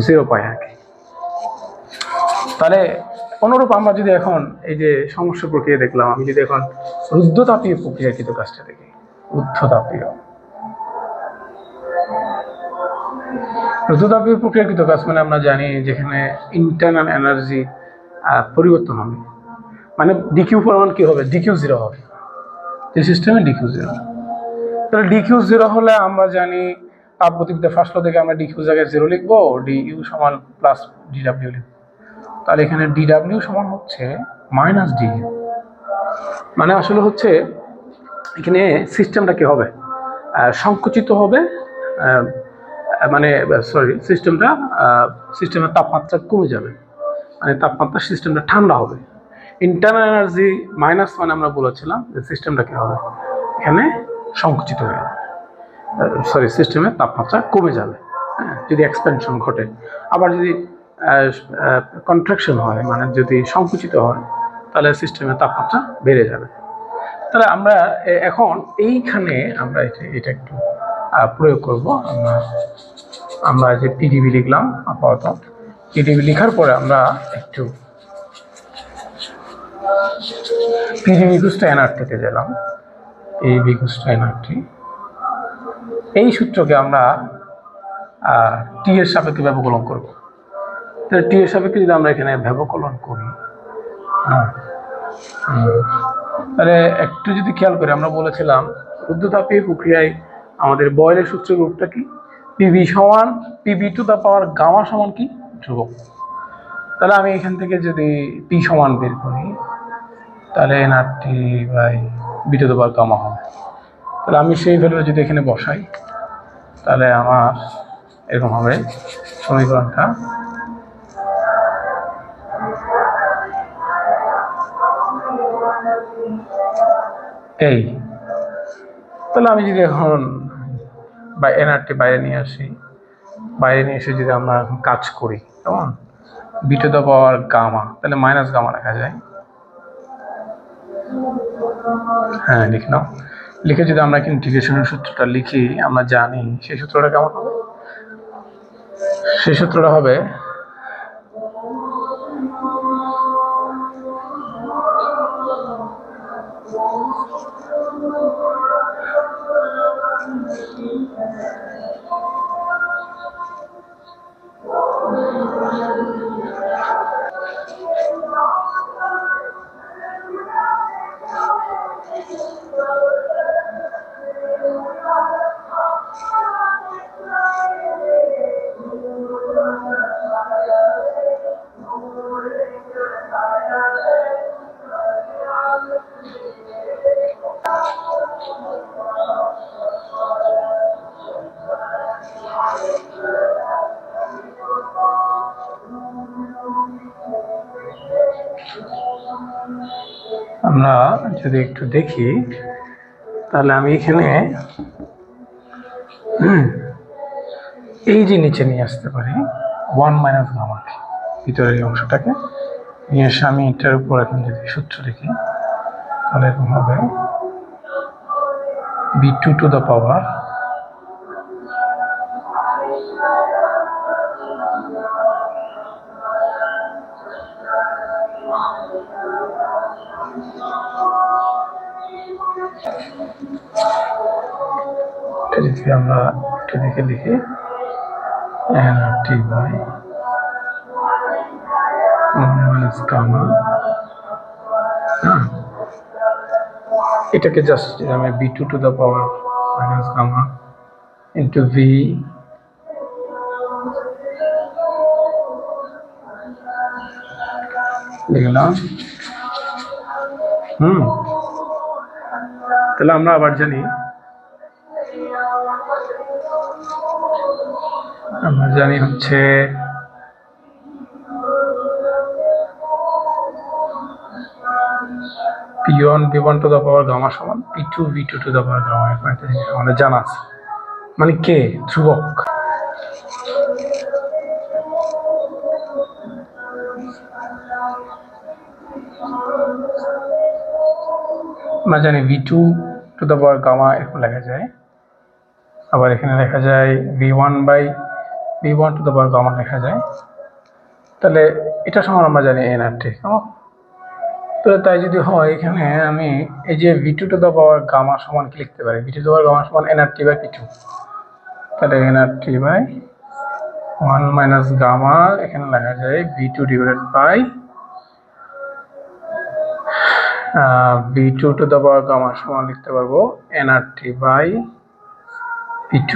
A: 0 পায় আর কি। তাহলে অনুরূপ আমরা যদি এখন এই যে সমস্যা প্রক্রিয়া দেখলাম, আমি যদি এখন রুদ্ধতাপীয় প্রক্রিয়াকৃত কাজটা দেখি, রুদ্ধতাপীয় প্রক্রিয়াকৃত কাজ মানে আমরা জানি যেখানে ইন্টারনাল এনার্জি পরিবর্তন হবে, মানে ডিকিউ পরিমাণ কি হবে, ডিকিউ 0 হবে, এই সিস্টেমে ডিকিউ 0। তাহলে ডিকিউ 0 হলে আমরা জানি তাপগতিবিদ্যা ফার্স্ট ল থেকে আমরা ডিকিউ জায়গায় 0 লিখবো, ডিইউ সমান প্লাস ডিডাব্লিউ লিখবো। তাহলে এখানে ডিডাব্লিউ সমান হচ্ছে মাইনাস ডিইউ, মানে আসলে হচ্ছে এখানে সিস্টেমটা কি হবে, সংকুচিত হবে, মানে সরি সিস্টেমের তাপমাত্রা কমে যাবে, মানে তাপমাত্রা সিস্টেমটা ঠান্ডা হবে। ইন্টারনাল এনার্জি মাইনাস মানে আমরা বলেছিলাম যে সিস্টেমটা কি হবে, এখানে সংকুচিত হয়ে যাবে, সরি সিস্টেমের তাপমাত্রা কমে যাবে, হ্যাঁ, যদি এক্সপেনশন ঘটে। আবার যদি কন্ট্রাকশন হয়, মানে যদি সংকুচিত হয়, তাহলে সিস্টেমের তাপমাত্রা বেড়ে যাবে। তাহলে আমরা এখন এইখানে আমরা এটা একটু প্রয়োগ করব। আমরা যে পিডিবি লিখলাম, আপাতত পিডিবি লেখার পরে আমরা একটু পিডিবি ইকুয়াল টু এনআরটিতে গেলাম। পিডিবি ইকুয়াল টু এনআরটি, এই সূত্রকে আমরা টি এর সাপেক্ষে ব্যবকলন করব। তাহলে টি এর সাপেক্ষে যদি আমরা এখানে ব্যবকলন করি, তাহলে একটু যদি খেয়াল করি, আমরা বলেছিলাম রুদ্ধতাপীয় প্রক্রিয়ায় আমাদের বয়লের সূত্রের রূপটা কি, পিভি সমান PV to the power gamma সমান কি, ধ্রুবক। তাহলে আমি এখান থেকে যদি পি সমান বের করি, তাহলে nRT by V to the power gamma হবে। তাহলে আমি সেই ভ্যালু যদি এখানে বসাই, তাহলে আমার এরকম হবে সমীকরণটা। এই তাহলে আমি যদি এখন এনআরটি বাইরে নিয়ে আসি, বাইরে নিয়ে এসে যদি আমরা এখন কাজ করি, কেমন, V to the power gamma, তাহলে মাইনাস গামা লেখা যায়, হ্যাঁ লিখলাম। লিখে যদি আমরা ইন্টিগ্রেশনের সূত্রটা লিখি, আমরা জানি সেই সূত্রটা কেমন হবে, সেই সূত্রটা হবে আমরা যদি একটু দেখি, তাহলে আমি এখানে এই যে নিচে নিয়ে আসতে পারি 1 মাইনাস গামাকে, ভিতরের অংশটাকে নিয়ে এসে আমি এটার উপর এখন যদি সূত্র লিখি, তাহলে এরকম হবে বি2 টু দ্য পাওয়ার যদি আমরা এটা দেখে লিখি এনআরটি বাই মাইনাস গামা, এটাকে জাস্ট আমি বি2 to the power minus gamma into V লিখলাম। তাহলে আমরা আবার জানি, হচ্ছে P1 V1 to the power gamma সমান P2 V2 to the power gamma. এখন একটা জিনিস আমাদের জানা আছে, মানে কে ধ্রুবক। আমরা জানি V2 to the power gamma এরকম লেখা যায়, আবার এখানে লেখা যায় V1 by V1 to the power gamma লেখা যায়। তাহলে এটা সমান আমরা জানি nRT। তাহলে তাই যদি হয় এখানে আমি এই যে V2 to the power gamma সমান কি লিখতে পারি? V2 to the power gamma সমান nRT বাই P2। তাহলে nRT বাই 1 মাইনাস গামা এখানে লেখা যায় V2 divided by V2 to the power gamma সমান লিখতে পারবো nRT বাই P2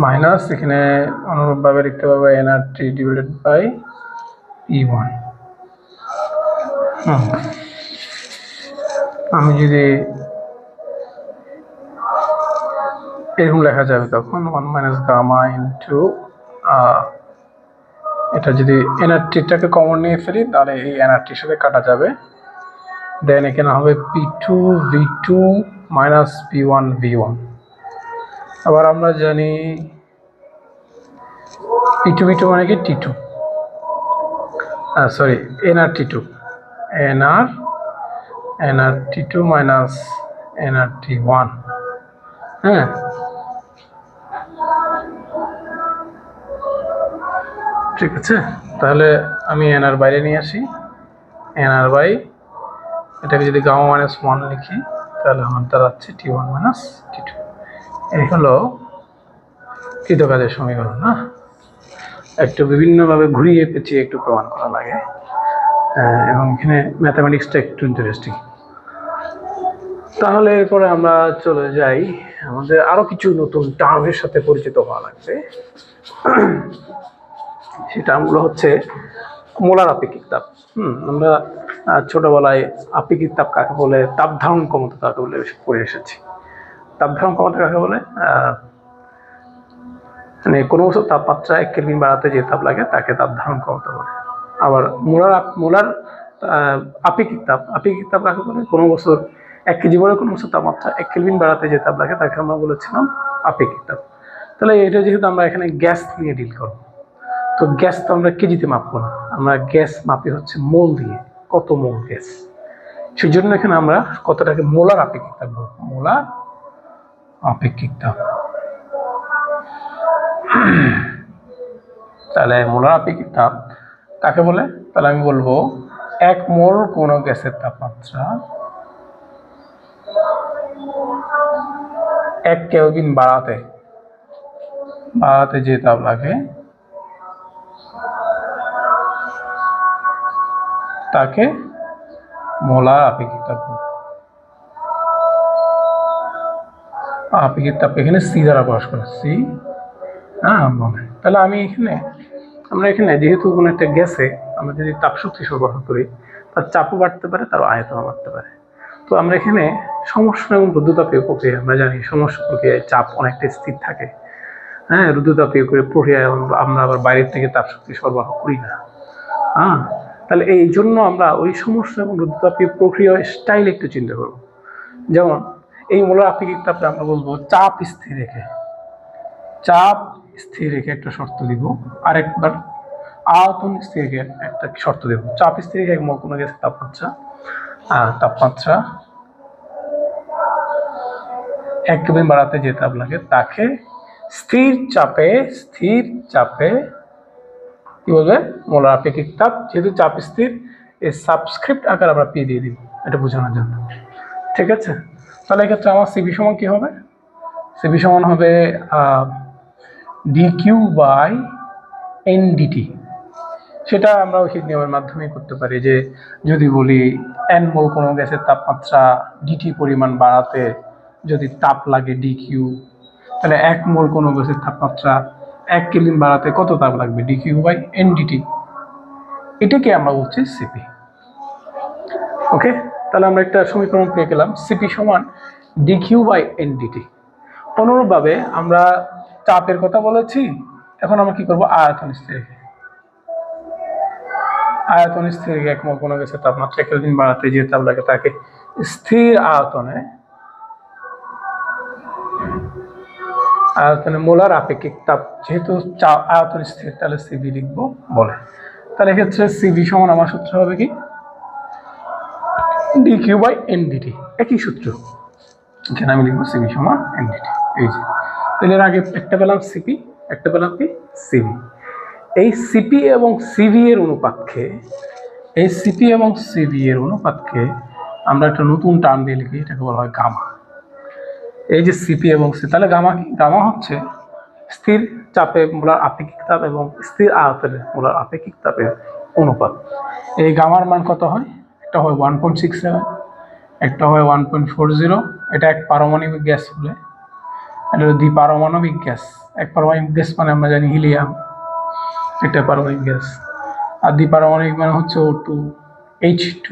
A: মাইনাস এখানে অনুরূপভাবে লিখতে পারবো nRT ডিভাইডেড বাই P1। আমি যদি এরকম লেখা যাবে তখন 1 মাইনাস গামা ইন্টু এটা যদি nRTটাকে কমন নিয়ে ফেলি তাহলে এই nRTর সাথে কাটা যাবে। দেন এখানে হবে P2 V2 minus P1 V1। আবার আমরা জানি P2 V2 মানে কি T2, sorry nRT2 nRT2 minus nRT1। হ্যাঁ, ঠিক আছে। তাহলে আমি nR বাইরে নিয়ে আসি, nR বাই এটাকে যদি গামা মাইনাস 1 লিখি তাহলে আমার দাঁড়াচ্ছে T1 মাইনাস T2। এই হলো কৃতকাজের সমীকরণ। না, একটু বিভিন্নভাবে ঘুরিয়ে পেঁচিয়ে একটু প্রমাণ করা লাগে, এবং এখানে ম্যাথামেটিক্সটা একটু ইন্টারেস্টিং। তাহলে এরপরে আমরা চলে যাই, আমাদের আরো কিছু নতুন টার্মের সাথে পরিচিত হওয়া লাগবে। সেই টার্মগুলো হচ্ছে মোলার আপেক্ষিক তাপ। আমরা ছোটবেলায় আপেক্ষিক তাপ কাকে বলে, তাপ ধারণ ক্ষমতা কাকে বলে পড়ে এসেছি। তাপ ধারণ ক্ষমতা কাকে বলে? মানে কোনো বস্তু তাপমাত্রা 1 কেলভিন বাড়াতে যে তাপ লাগে তাকে তাপ ধারণ ক্ষমতা বলে। আবার মোলার আপেক্ষিক তাপ কাকে বলে? কোনো বস্তুর 1 কেজি বলে কোনো বস্তুর তাপমাত্রা 1 কেলভিন বাড়াতে যে তাপ লাগে তাকে আমরা বলেছিলাম আপেক্ষিক তাপ। তাহলে এটা যেহেতু আমরা এখানে গ্যাস নিয়ে ডিল করবো, তো গ্যাস তো আমরা কেজিতে মাপবো না, আমরা গ্যাস মাপি হচ্ছে মোল দিয়ে, কত মোল গ্যাস। সেই জন্য এখানে আমরা কতটাকে মোলার আপেক্ষিক তাপ বলবো, মোলার আপেক্ষিক তাপ। তাহলে মোলার আপেক্ষিক তাপ কাকে বলে? তাহলে আমি বলবো 1 মোল কোনো গ্যাসের তাপমাত্রা 1 কেলভিন বাড়াতে যে তাপ লাগে তাকে মোলার আপেক্ষিক তাপ বলে। আপেক্ষিক তাপ এখানে সি দ্বারা প্রকাশ করে, সি। তাহলে আমরা এখানে যেহেতু কোনো একটা গ্যাসে আমরা যদি তাপ শক্তি সরবরাহ করি, তার চাপও বাড়তে পারে, তার আয়তনও বাড়তে পারে। তো আমরা এখানে সমষ্ণ এবং রুদ্ধতাপীয় প্রক্রিয়া, আমরা জানি সমষ্ণ প্রক্রিয়ায় চাপ অনেকটা স্থির থাকে। হ্যাঁ, রুদ্ধতাপীয় প্রক্রিয়ায় আমরা আবার বাইরের থেকে তাপ শক্তি সরবরাহ করি না। তাহলে এই জন্য আমরা ওই সমষ্ণ এবং রুদ্ধতাপীয় প্রক্রিয়ার স্টাইল একটু চিন্তা করব। যেমন এই মোলার আপেক্ষিক তাপে আমরা বলবো চাপ স্থির রেখে একটা শর্ত দিব, আরেকবার আয়তন স্থির রেখে একটা শর্ত দেব। চাপ স্থির রেখে কোনো গ্যাসের তাপমাত্রা 1 কেলভিন বাড়াতে যে তাপ লাগে তাকে স্থির চাপে কি বলবে? মোলার আপেক্ষিক তাপ। যেহেতু চাপ স্থির, এই সাবস্ক্রিপ্ট আকার আমরা পি দিয়ে দিব, এটা বোঝানোর জন্য। ঠিক আছে, তাহলে এক্ষেত্রে আমার সিবি সমান কি হবে? সিবি সমান হবে dq বাই ndt। সেটা আমরা ঐকিক নিয়মের মাধ্যমে করতে পারি, যে যদি বলি n মোল কোনো গ্যাসের তাপমাত্রা dT পরিমাণ বাড়াতে যদি তাপ লাগে dq, তাহলে 1 মোল কোনো গ্যাসের তাপমাত্রা 1 কেলভিন বাড়াতে কত তাপ লাগবে? dq by ndt। এটাকে আমরা বলছি সিপি। ওকে, তাহলে আমরা একটা সমীকরণ পেয়ে গেলাম, সিপি সমান dq বাই ndt। অনুরূপভাবে আমরা চাপের কথা বলেছি, এখন আমরা কি করব? আয়তন স্থির রেখে 1 মোল কোনো গ্যাসের তাপমাত্রা 1 কেলভিন বাড়াতে যে তাপ লাগে তাকে স্থির আয়তনে মোলার আপেক্ষিক তাপ, যেহেতু আয়তন স্থির তাহলে সিবি লিখবো বলে। তাহলে এক্ষেত্রে সিবি সমান আমার সূত্র হবে কি? dq বাই ndt, একই সূত্র। এখানে আমি লিখবো সিবি সমান ndt। এই যে, তাহলে এর আগে একটা পেলাম সিপি, একটা পেলাম কি সিভি। এই সিপি এবং সিভি এর অনুপাতকে আমরা একটা নতুন টার্ম দিয়ে লিখি, এটাকে বলা হয় গামা। এই যে সিপি এবং সি, তাহলে গামা কি? গামা হচ্ছে স্থির চাপে মোলার আপেক্ষিক তাপ এবং স্থির আয়তনে মোলার আপেক্ষিক তাপের অনুপাত। এই গামার মান কত হয়? একটা হয় 1.67, একটা হয় 1.40। এটা এক পারমাণবিক গ্যাস বলে, এটা দ্বিপারমাণবিক গ্যাস। এক পারমাণবিক গ্যাস মানে আমরা জানি হিলিয়াম, এটা পারমাণবিক গ্যাস। আর দ্বিপারমাণবিক মানে হচ্ছে O2, H2,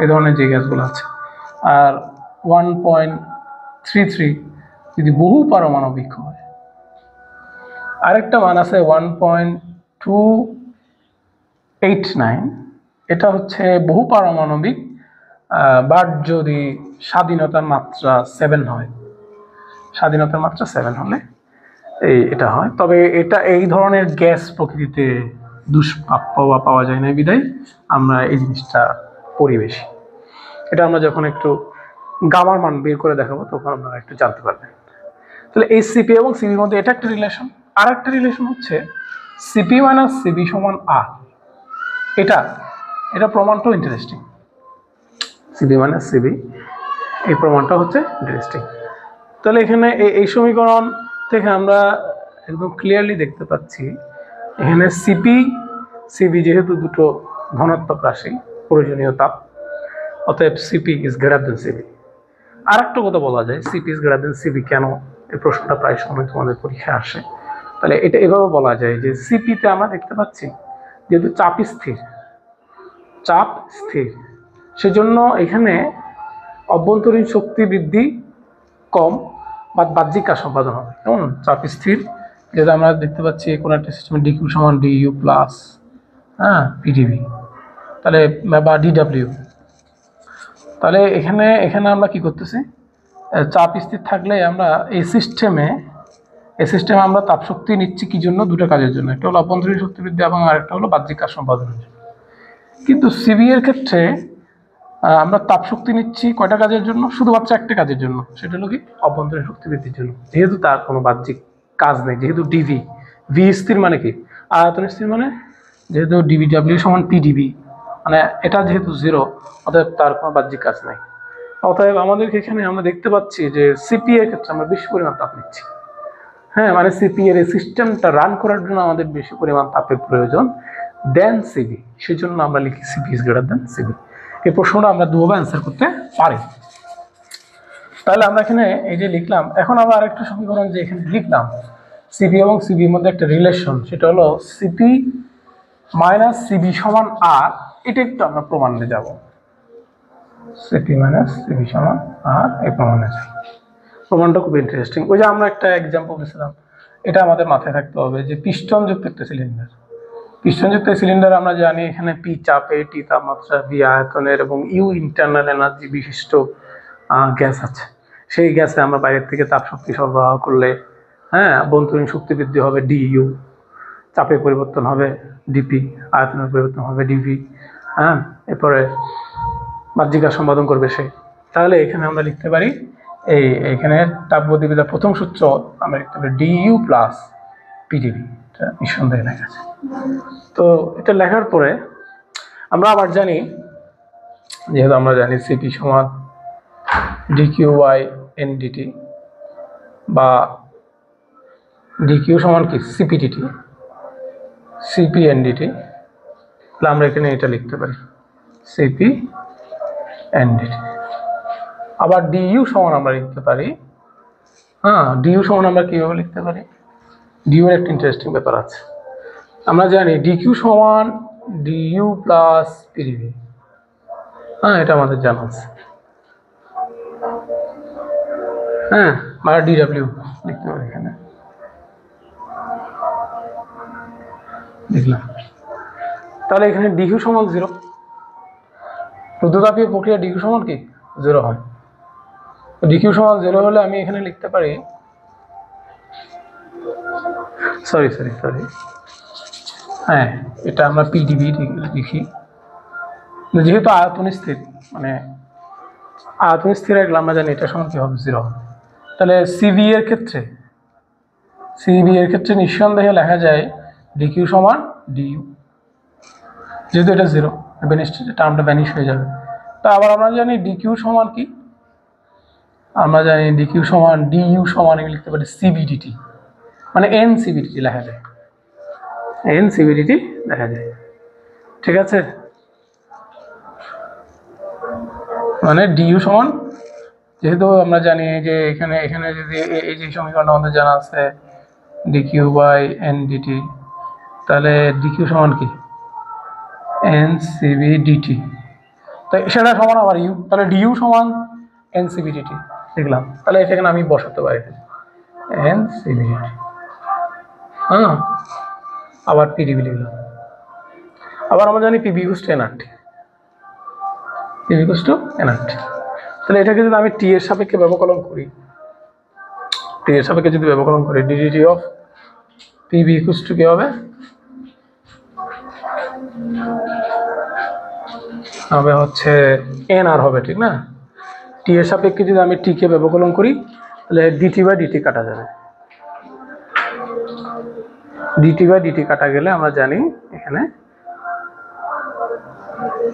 A: এই ধরনের যে গ্যাসগুলো আছে। আর 1.33 যদি বহু পারমাণবিক হয়। আরেকটা মান আছে 1.289, এটা হচ্ছে বহু পারমাণবিক, বাট যদি স্বাধীনতার মাত্রা 7 হয়, স্বাধীনতার মাত্রা 7 হলে এটা হয়। তবে এটা এই ধরনের গ্যাস প্রকৃতিতে দুষ্প্রাপ্য বা পাওয়া যায় না, বিধায় আমরা এই জিনিসটা পরিবেশি। এটা আমরা যখন একটু গামার মান বের করে দেখাবো তখন আপনারা একটু জানতে পারবেন। তাহলে এই সিপি এবং সিবির মধ্যে এটা একটা রিলেশন। আর একটা রিলেশন হচ্ছে সিপি মাইনাস সিবি সমান আর। এটা প্রমাণটাও ইন্টারেস্টিং। সিবি মাইনাস সিবি, এই প্রমাণটা হচ্ছে ইন্টারেস্টিং। তাহলে এখানে এই সমীকরণ থেকে আমরা একদম ক্লিয়ারলি দেখতে পাচ্ছি এখানে সিপি সিবি যেহেতু দুটো ধনাত্মক রাশি, প্রয়োজনীয় তাপ, অতএব CP is greater than CV. আর একটা কথা বলা যায়, CP is greater than CV কেন? এই প্রশ্নটা প্রায় সময় তোমাদের পরীক্ষায় আসে। তাহলে এটা এভাবে বলা যায় যে সিপিতে আমরা দেখতে পাচ্ছি যেহেতু চাপ স্থির, সেজন্য এখানে অভ্যন্তরীণ শক্তি বৃদ্ধি কম বা বাহ্যিক কাজ সম্পাদন হবে। কেমন? চাপ স্থির, যেটা আমরা দেখতে পাচ্ছি কোনো একটা সিস্টেমে ডিকিউ সমান ডিইউ প্লাস পিডিবি, তাহলে বা ডিডাব্লিউ। তাহলে এখানে আমরা কি করতেছি? চাপ স্থির থাকলে আমরা এই সিস্টেমে আমরা তাপ শক্তি নিচ্ছি কি জন্য? দুটো কাজের জন্য। একটা হলো অভ্যন্তরীণ শক্তি বৃদ্ধি এবং আরেকটা হলো বাহ্যিক কাজ সম্পাদনের জন্য। কিন্তু সিবি এর ক্ষেত্রে আমরা তাপ শক্তি নিচ্ছি কয়টা কাজের জন্য? শুধুমাত্র একটা কাজের জন্য, সেটা হলো কি অভ্যন্তরীণ শক্তি বৃদ্ধির জন্য, যেহেতু তার কোনো বাহ্যিক কাজ নেই। যেহেতু ডিভি, ভি স্থির মানে কি? আয়তন স্থির মানে যেহেতু ডিবিডাব্লিউ সমান পিডিবি, মানে এটা যেহেতু 0, অতএব তার কোনো বাহ্যিক কাজ নাই। অতএব আমাদেরকে এখানে আমরা দেখতে পাচ্ছি যে সিপি এর ক্ষেত্রে আমরা বেশি পরিমাণ তাপ নিচ্ছি। মানে সিপি এর এই সিস্টেমটা রান করার জন্য আমাদের বেশি পরিমাণ তাপের প্রয়োজন দেন সিবি, সেজন্য আমরা লিখি CP is greater than CV. এই প্রশ্নটা আমরা দুভাবে অ্যান্সার করতে পারি। তাহলে আমরা এখানে এই যে লিখলাম, এখন আমরা আরেকটা সমীকরণ যে এখানে লিখলাম সিপি এবং সিবির মধ্যে একটা রিলেশন, সেটা হলো সিপি মাইনাস সিবি সমান আর। এটা একটু আমরা প্রমাণে যাব, সিপি মাইনাস সিবি সমান আর, এই প্রমাণে যাই। প্রমাণটা খুব ইন্টারেস্টিং। ওই যে আমরা একটা এক্সাম্পল দিয়েছিলাম, এটা আমাদের মাথায় থাকতে হবে যে পিস্টনযুক্ত একটা সিলিন্ডার। পিস্টনযুক্ত সিলিন্ডার আমরা জানি এখানে পি চাপে, টি তাপমাত্রা, ভি আয়তনের এবং ইউ ইন্টারনাল এনার্জি বিশিষ্ট গ্যাস আছে। সেই গ্যাসে আমরা বাইরের থেকে তাপ শক্তি সরবরাহ করলে অভ্যন্তরীণ শক্তি বৃদ্ধি হবে ডিইউ, চাপে পরিবর্তন হবে ডিপি, আয়তনের পরিবর্তন হবে ডিভি, এরপরে বাহ্যিক কাজ সম্পাদন করবে সে। তাহলে এখানে আমরা লিখতে পারি এইখানে তাপগতিবিদ্যার প্রথম সূত্র আমরা লিখতে পারি ডিইউ প্লাস পিডিবি। এটা নিঃসন্দেহে লেখা আছে। তো এটা লেখার পরে আমরা আবার জানি, যেহেতু আমরা জানি সিপি সমান ডিকিউ বাই এনডিটি বা ডিকিউ সমান কি সিপিডিটি, সিপি এনডিটি, তাহলে আমরা এখানে এটা লিখতে পারি সিপি এনডিটি। আবার ডিইউ সমান আমরা লিখতে পারি, ডিইউ সমান আমরা কীভাবে লিখতে পারি? ডিইউ এর একটা ইন্টারেস্টিং ব্যাপার আছে। আমরা জানি ডিকিউ সমান ডিইউ প্লাস পিডিবি, এটা আমাদের জানা আছে। মানে ডিডাব্লিউ লিখতে পারি এখানে, লিখলাম। তাহলে এখানে ডিকিউ সমান 0, রুদ্রতাপীয় প্রক্রিয়া ডিকিউ সমান কি 0 হয়। ডিকিউ সমান 0 হলে আমি এখানে লিখতে পারি, সরি এটা আমরা পিডিবি লিখি, যেহেতু আয়তন স্থির, মানে আয়তন স্থির রাখলে আমরা জানি এটা সমান কি হবে 0 হবে। তাহলে সিবি এর ক্ষেত্রে সিবি এর ক্ষেত্রে নিঃসন্দেহে লেখা যায় ডিকিউ সমান ডিইউ, যেহেতু এটা জিরো টার্মটা ভ্যানিশ হয়ে যাবে। তা আবার আমরা জানি ডিকিউ সমান কি, আমরা জানি ডিকিউ সমান ডিইউ সমান লিখতে পারি সিবিডিটি, মানে এন সিবিডিটি লেখা যায়, এন সিবিডিটি লেখা যায়। ঠিক আছে, মানে ডিইউ সমান, যেহেতু আমরা জানি যে এখানে এখানে যদি এই যে সমীকরণটা আমাদের জানা আছে ডিকিউ বাই এন ডিটি, তাহলে ডিকিউ সমান কি এন সিবি ডিটি, তো সেটা সমান আবার ইউ, তাহলে ডিইউ সমান এন সিবি ডিটি লিখলাম। তাহলে সেখানে আমি বসাতে পারি এন সিবি ডিটি, হ্যাঁ, আবার পিডিবি লিখলাম। আবার আমরা জানি PB equal to nRT, PB equal to nRT. তাহলে এটাকে যদি আমি টি এর সাপেক্ষে ব্যবকলন করি, টি এর সাপেক্ষে যদি ব্যবকলন করি DDT of PB equal to কি হবে, হবে হচ্ছে এন আর হবে, ঠিক না? টি এর সাপেক্ষে যদি আমি টি কে ব্যবকলন করি তাহলে ডিটি বাই ডিটি কাটা যাবে, ডিটি বাই ডিটি কাটা গেলে আমরা জানি এখানে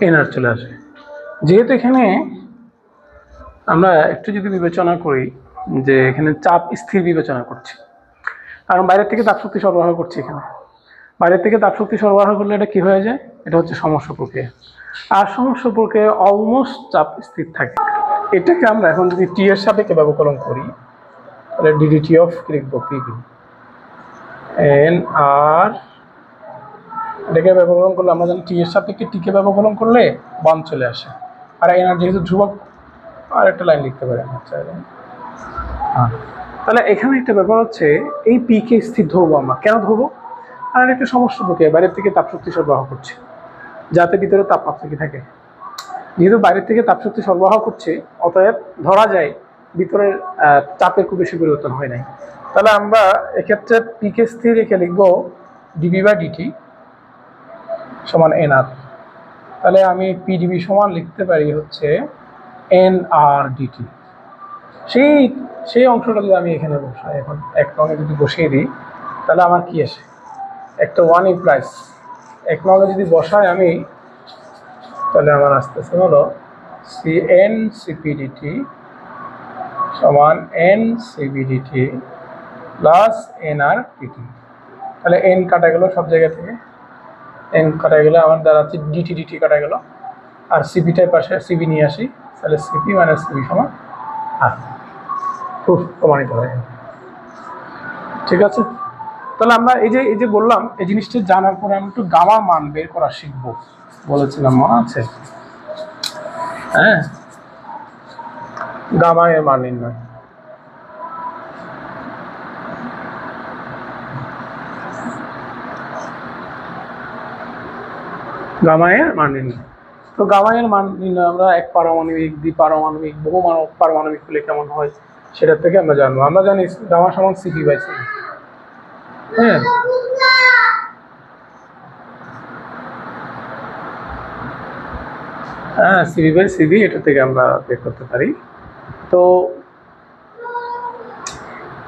A: এন আর চলে আসে। যেহেতু এখানে আমরা একটু যদি বিবেচনা করি যে এখানে চাপ স্থির বিবেচনা করছি, কারণ বাইরের থেকে তাপশক্তি সরবরাহ করছি, এখানে বাইরের থেকে তাপশক্তি সরবরাহ করলে এটা কি হয়ে যায়, এটা হচ্ছে সমস্যা প্রক্রিয়া, আর সমস্যা প্রক্রিয়া অলমোস্ট চাপ স্থির থাকে। এটাকে আমরা এখন যদি টি এর সাপেক্ষে ব্যবকলন করি তাহলে ডিডিটি অফ লিখব পিবি এন আর, এটাকে ব্যবকলন করলে আমরা জানি টি এর সাপেক্ষে টি কে ব্যবকলন করলে 1 চলে আসে, আর এন আর যেহেতু ধ্রুবক আর একটা লাইন লিখতে পারি আমরা চাইলে। তাহলে এখানে একটা ব্যাপার হচ্ছে এই পি কে স্থির ধরবো আমরা, কেন ধরবো, কারণ একটা সমস্যা প্রক্রিয়া বাইরের থেকে তাপশক্তি সরবরাহ করছে যাতে ভিতরে তাপমাত্রা কি থাকে, যেহেতু বাইরের থেকে তাপশক্তি সরবরাহ করছে অতএব ধরা যায় ভিতরের চাপের খুব বেশি পরিবর্তন হয় নাই। তাহলে আমরা এক্ষেত্রে পি কে স্থির রেখে লিখবো ডিবি বাই ডিটি সমান এন আর। তাহলে আমি পিডিবি সমান লিখতে পারি হচ্ছে এন আর ডিটি। সেই অংশটা যদি আমি এখানে বসাই, এখন এক রঙে যদি বসিয়ে দিই তাহলে আমার কি আসে, একটা 1 ইমপ্লাইজ এক রঙে যদি বসাই আমি, তাহলে আমার আসতেছে হলো সি এন সিপিডিটি সমান এন সিবিডিটি প্লাস এন আর ডিটি। তাহলে এন কাটা গেল সব জায়গা থেকে, এন কাটা গেলে আমার দাঁড়াচ্ছে ডিটি ডিটি কাটা গেল, আর সিপিটার পাশে সিবি নিয়ে আসি, তাহলে সিপি মানে সিবি সমান আর, খুব প্রমাণিত হয়ে গেল। ঠিক আছে, তাহলে আমরা এই যে বললাম এই জিনিসটা জানার পরে আমরা একটু গামা মান বের করা শিখবো বলেছিলাম, মনে আছে? হ্যাঁ, গামা এর মান নির্ণয়। গামা এর মান নির্ণয়, তো গামা এর মান নির্ণয় আমরা এক পারমাণবিক, দ্বিপারমাণবিক, বহু পারমাণবিক হলে কেমন হয় সেটার থেকে আমরা জানবো। আমরা জানি গামা সমান সিপি বাই সিবি। হ্যাঁ, হ্যাঁ, সিবি বাই সিবি এটা থেকে আমরা বের করতে পারি। তো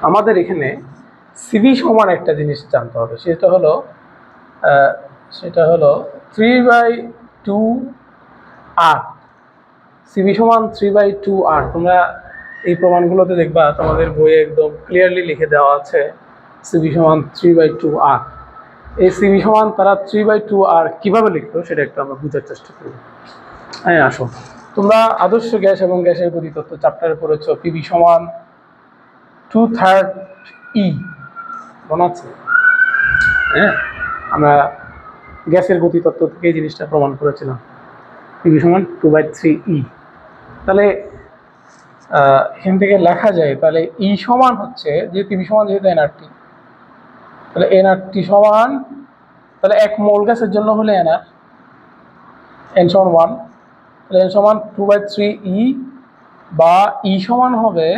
A: আমাদের এখানে সিবি সমান একটা জিনিস জানতে হবে, সেটা হলো 3/2R। সিবি সমান 3/2R। তোমরা এই প্রমাণগুলোতে দেখবা তোমাদের বইয়ে একদম ক্লিয়ারলি লিখে দেওয়া আছে সিবি সমান 3/2R। এই সিবি সমান তারা 3/2R কিভাবে লিখতো সেটা একটু আমরা বোঝার চেষ্টা করব। হ্যাঁ, আসো, তোমরা আদর্শ গ্যাস এবং গ্যাসের গতিতত্ত্ব চ্যাপ্টারে পড়েছো পিবি সমান 2/3 E, মনে আছে? হ্যাঁ, আমরা গ্যাসের গতিতত্ত্ব থেকে এই জিনিসটা প্রমাণ করেছিলাম, পিবি সমান 2/3 E। তাহলে এখান থেকে লেখা যায়, তাহলে ই সমান হচ্ছে যে পিবি সমান যেহেতু এনআরটি, তাহলে এনআরটি সমান, তাহলে এক মোল গ্যাসের জন্য হলে এনআর, এন সমান 1, তাহলে এন সমান 2/3 E বা ই সমান হবে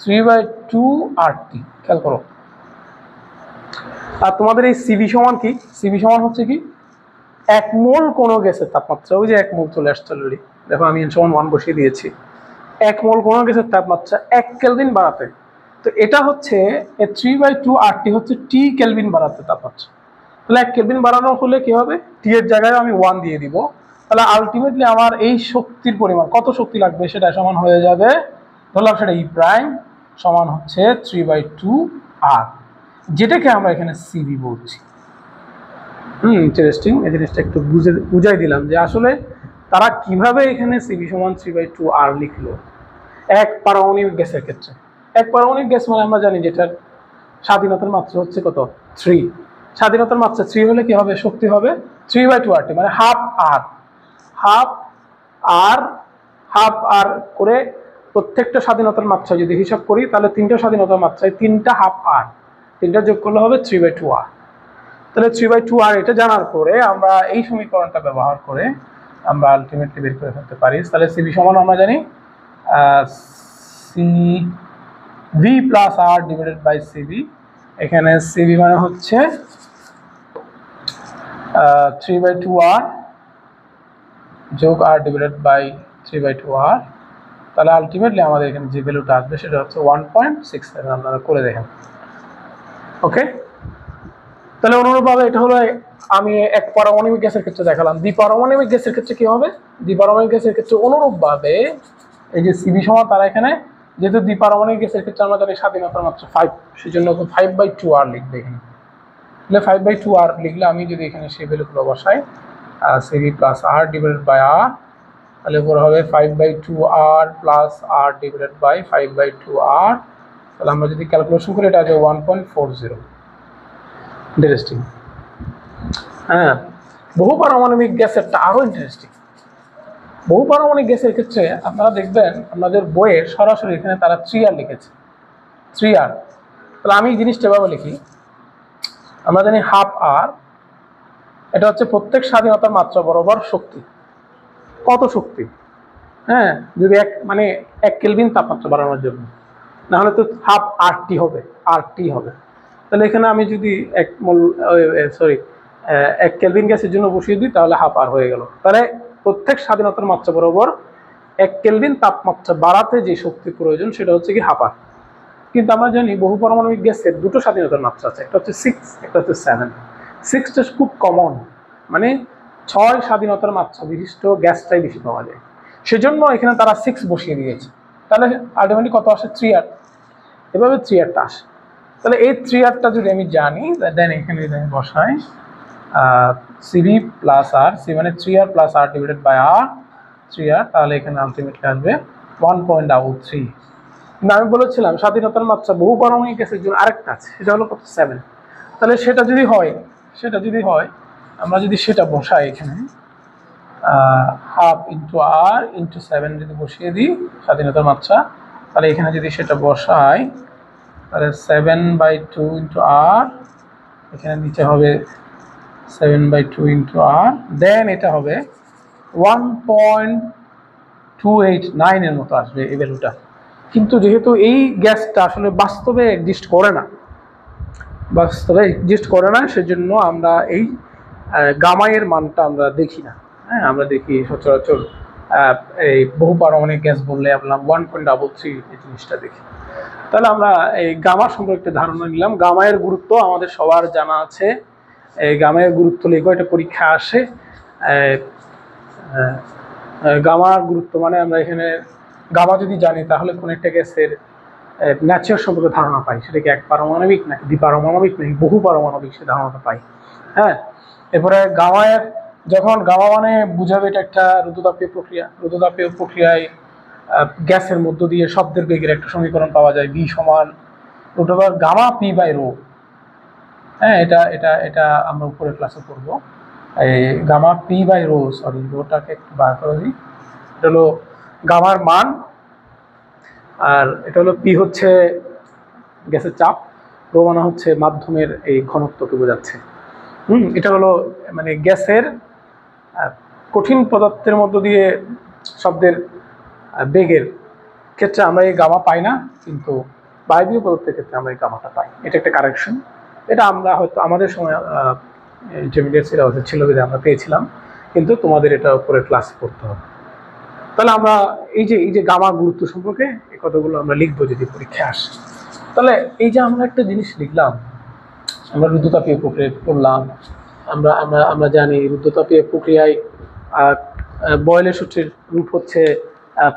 A: 3/2RT। খেয়াল করো। আর তোমাদের এই সিবি সমান কি, সিবি সমান হচ্ছে কি এক মোল কোনো গ্যাসের তাপমাত্রা, ওই যে এক মোল চলে আসছে অলরেডি, দেখো আমি এন সমান 1 বসিয়ে দিয়েছি। এক মোল কোনো গ্যাসের তাপমাত্রা 1 কেলভিন বাড়াতে
B: তো এটা হচ্ছে 3/2 হচ্ছে টি কেলভিন বাড়াতে তাপমাত্রা। তাহলে 1 কেলভিন বাড়ানো হলে কি হবে, টি এর জায়গায় আমি 1 দিয়ে দিব, তাহলে আলটিমেটলি আমার এই শক্তির পরিমাণ কত শক্তি লাগবে সেটা সমান হয়ে যাবে, ধরলাম সেটা ই প্রাইম সমান হচ্ছে 3/2r, যেটাকে আমরা এখানে সিবি বলছি। ইন্টারেস্টিং, এই জিনিসটা একটু বুঝাই দিলাম যে আসলে তারা কিভাবে এখানে সিবি সমান 3/2r লিখলো এক পারমাণবিক গ্যাসের ক্ষেত্রে। এক পারমাণবিক গ্যাস মানে আমরা জানি যেটার স্বাধীনতার মাত্রা হচ্ছে কত, 3। স্বাধীনতার মাত্রা 3 হলে কি হবে, শক্তি হবে 3/2RT, মানে হাফ আর করে প্রত্যেকটা স্বাধীনতার মাত্রা যদি হিসাব করি তাহলে 3টা স্বাধীনতার মাত্রায় 3টা হাফ আর, 3টা যোগ করলে হবে 3/2R। তাহলে 3/2R এটা জানার পরে আমরা এই সমীকরণটা ব্যবহার করে আমরা আলটিমেটলি বের করে ফেলতে পারি। তাহলে সিবি সমান আমরা জানি CV plus R divided by CV. এখানে সিবি মানে হচ্ছে 3/2R যোগ আর ডিভাইডেড বাই 3/2R। তাহলে আলটিমেটলি আমাদের এখানে যে ভ্যালুটা আসবে সেটা হচ্ছে 1.67। আপনারা করে দেখেন। ওকে, তাহলে অনুরূপভাবে এটা হলো আমি এক পারমাণবিক গ্যাসের ক্ষেত্রে দেখালাম। দ্বিপারমাণবিক গ্যাসের ক্ষেত্রে কি হবে, দ্বিপারমাণবিক গ্যাসের ক্ষেত্রে অনুরূপভাবে এই যে সিবি সমান তারা এখানে যেহেতু দ্বিপারমাণবিক গ্যাসের ক্ষেত্রে আমরা জানি স্বাধীনতার মাত্রা 5, সেজন্য 5/2R লিখবে এখানে। তাহলে 5/2R লিখলে আমি যদি এখানে সেই ভ্যালুগুলো বসাই CV plus R divided by R, তাহলে উপর হবে 5/2R plus R divided by 5/2R। তাহলে আমরা যদি ক্যালকুলেশন করি এটা আসবে 1.40। ইন্টারেস্টিং। হ্যাঁ, বহু পারমাণবিক গ্যাসেরটা আরো ইন্টারেস্টিং। বহু পারমাণবিক গ্যাসের ক্ষেত্রে আপনারা দেখবেন আপনাদের বইয়ে সরাসরি এখানে তারা 3R লিখেছে, 3R। তাহলে আমি এই জিনিসটা এভাবে লিখি, আমরা জানি হাফ আর, এটা হচ্ছে প্রত্যেক স্বাধীনতার মাত্রা বরাবর শক্তি। কত শক্তি, হ্যাঁ, যদি মানে 1 কেলভিন তাপমাত্রা বাড়ানোর জন্য, না হলে তো হাফ আরটি হবে, তাহলে এখানে আমি যদি 1 কেলভিন গ্যাসের জন্য বসিয়ে দিই তাহলে হাফ আর হয়ে গেল। তাহলে প্রত্যেক স্বাধীনতার মাত্রা বরাবর 1 কেলভিন তাপমাত্রা বাড়াতে যে শক্তি প্রয়োজন সেটা হচ্ছে কি হাফ আর। কিন্তু আমরা জানি বহু পারমাণবিক গ্যাসের দুটো স্বাধীনতার মাত্রা আছে, একটা হচ্ছে 6, একটা হচ্ছে 7। 6টা খুব কমন, মানে 6 স্বাধীনতার মাত্রা বিশিষ্ট গ্যাসটাই বেশি পাওয়া যায়, সেজন্য এখানে তারা 6 বসিয়ে দিয়েছে। তাহলে আলটিমেটলি কত আসে, 3R। এভাবে 3Rটা আসে। তাহলে এই 3Rটা যদি আমি জানি দেন এখানে যদি আমি বসাই সিবি প্লাস আর, সি মানে 3R plus R divided by R 3R, তাহলে এখানে আলটিমেটলি আসবে 1.33। কিন্তু আমি বলেছিলাম স্বাধীনতার মাত্রা বহু পারমাণবিক গ্যাসের জন্য আরেকটা আছে, সেটা হলো কত, 7। তাহলে সেটা যদি হয় আমরা যদি সেটা বসাই এখানে হাফ ইন্টু আর ইন্টু 7 যদি বসিয়ে দিই স্বাধীনতার মাত্রা, তাহলে এখানে যদি সেটা বসাই তাহলে 7/2 ইন্টু আর, এখানে নিচে হবে 7/2 ইন্টু আর, দেন এটা হবে 1.289 এর মতো আসবে এই ভ্যালুটা। কিন্তু যেহেতু এই গ্যাসটা আসলে বাস্তবে এক্সিস্ট করে না, সেজন্য আমরা এই গামায়ের মানটা আমরা দেখি না। হ্যাঁ, আমরা দেখি সচরাচর এই বহু পারমাণবিক গ্যাস বললে আমরা 1.33 এই জিনিসটা দেখি। তাহলে আমরা এই গামা সম্পর্কে একটা ধারণা নিলাম। গামায়ের গুরুত্ব আমাদের সবার জানা আছে, এই গামায়ের গুরুত্ব লেখো, এটা পরীক্ষা আসে। গামার গুরুত্ব মানে আমরা এখানে গামা যদি জানি তাহলে কোন একটা গ্যাসের ন্যাচার সম্পর্কে ধারণা পাই, সেটা কি এক পারমাণবিক নাকি দ্বিপারমাণবিক নাকি বহু পারমাণবিক, সে ধারণাটা পাই। হ্যাঁ, এরপরে গামায়ের যখন গামা মানে বুঝাবে এটা একটা রুদ্ধতাপীয় প্রক্রিয়ায় গ্যাসের মধ্য দিয়ে শব্দের বেগের একটা সমীকরণ পাওয়া যায়, বি সমান গামা পি বাই রো। হ্যাঁ, এটা আমরা উপরে ক্লাসে করবো। এই gamma P by rho, sorry রোটাকে একটু বার করে দিই, এটা হলো গামার মান, আর এটা হলো পি হচ্ছে গ্যাসের চাপ, রো মানে হচ্ছে মাধ্যমের এই ঘনত্বকে বোঝাচ্ছে। এটা হলো মানে গ্যাসের কঠিন পদার্থের মধ্য দিয়ে শব্দের বেগের ক্ষেত্রে আমরা এই গামা পাই না, কিন্তু বায়বীয় পদার্থের ক্ষেত্রে আমরা এই গামাটা পাই। এটা একটা কারেকশন, এটা আমরা হয়তো আমাদের সময় ইন্টারমিডিয়েট সিলেবাসে ছিল বলে আমরা পেয়েছিলাম, কিন্তু তোমাদের এটা উপরে ক্লাস করতে হবে। তাহলে আমরা এই যে গামা গুরুত্ব সম্পর্কে এই কথাগুলো আমরা লিখবো যদি পরীক্ষায় আসে। তাহলে এই যে আমরা একটা জিনিস লিখলাম, আমরা রুদ্ধতাপীয় প্রক্রিয়া করলাম, আমরা আমরা আমরা জানি রুদ্ধতাপীয় প্রক্রিয়ায় বয়েলের সূত্রের রূপ হচ্ছে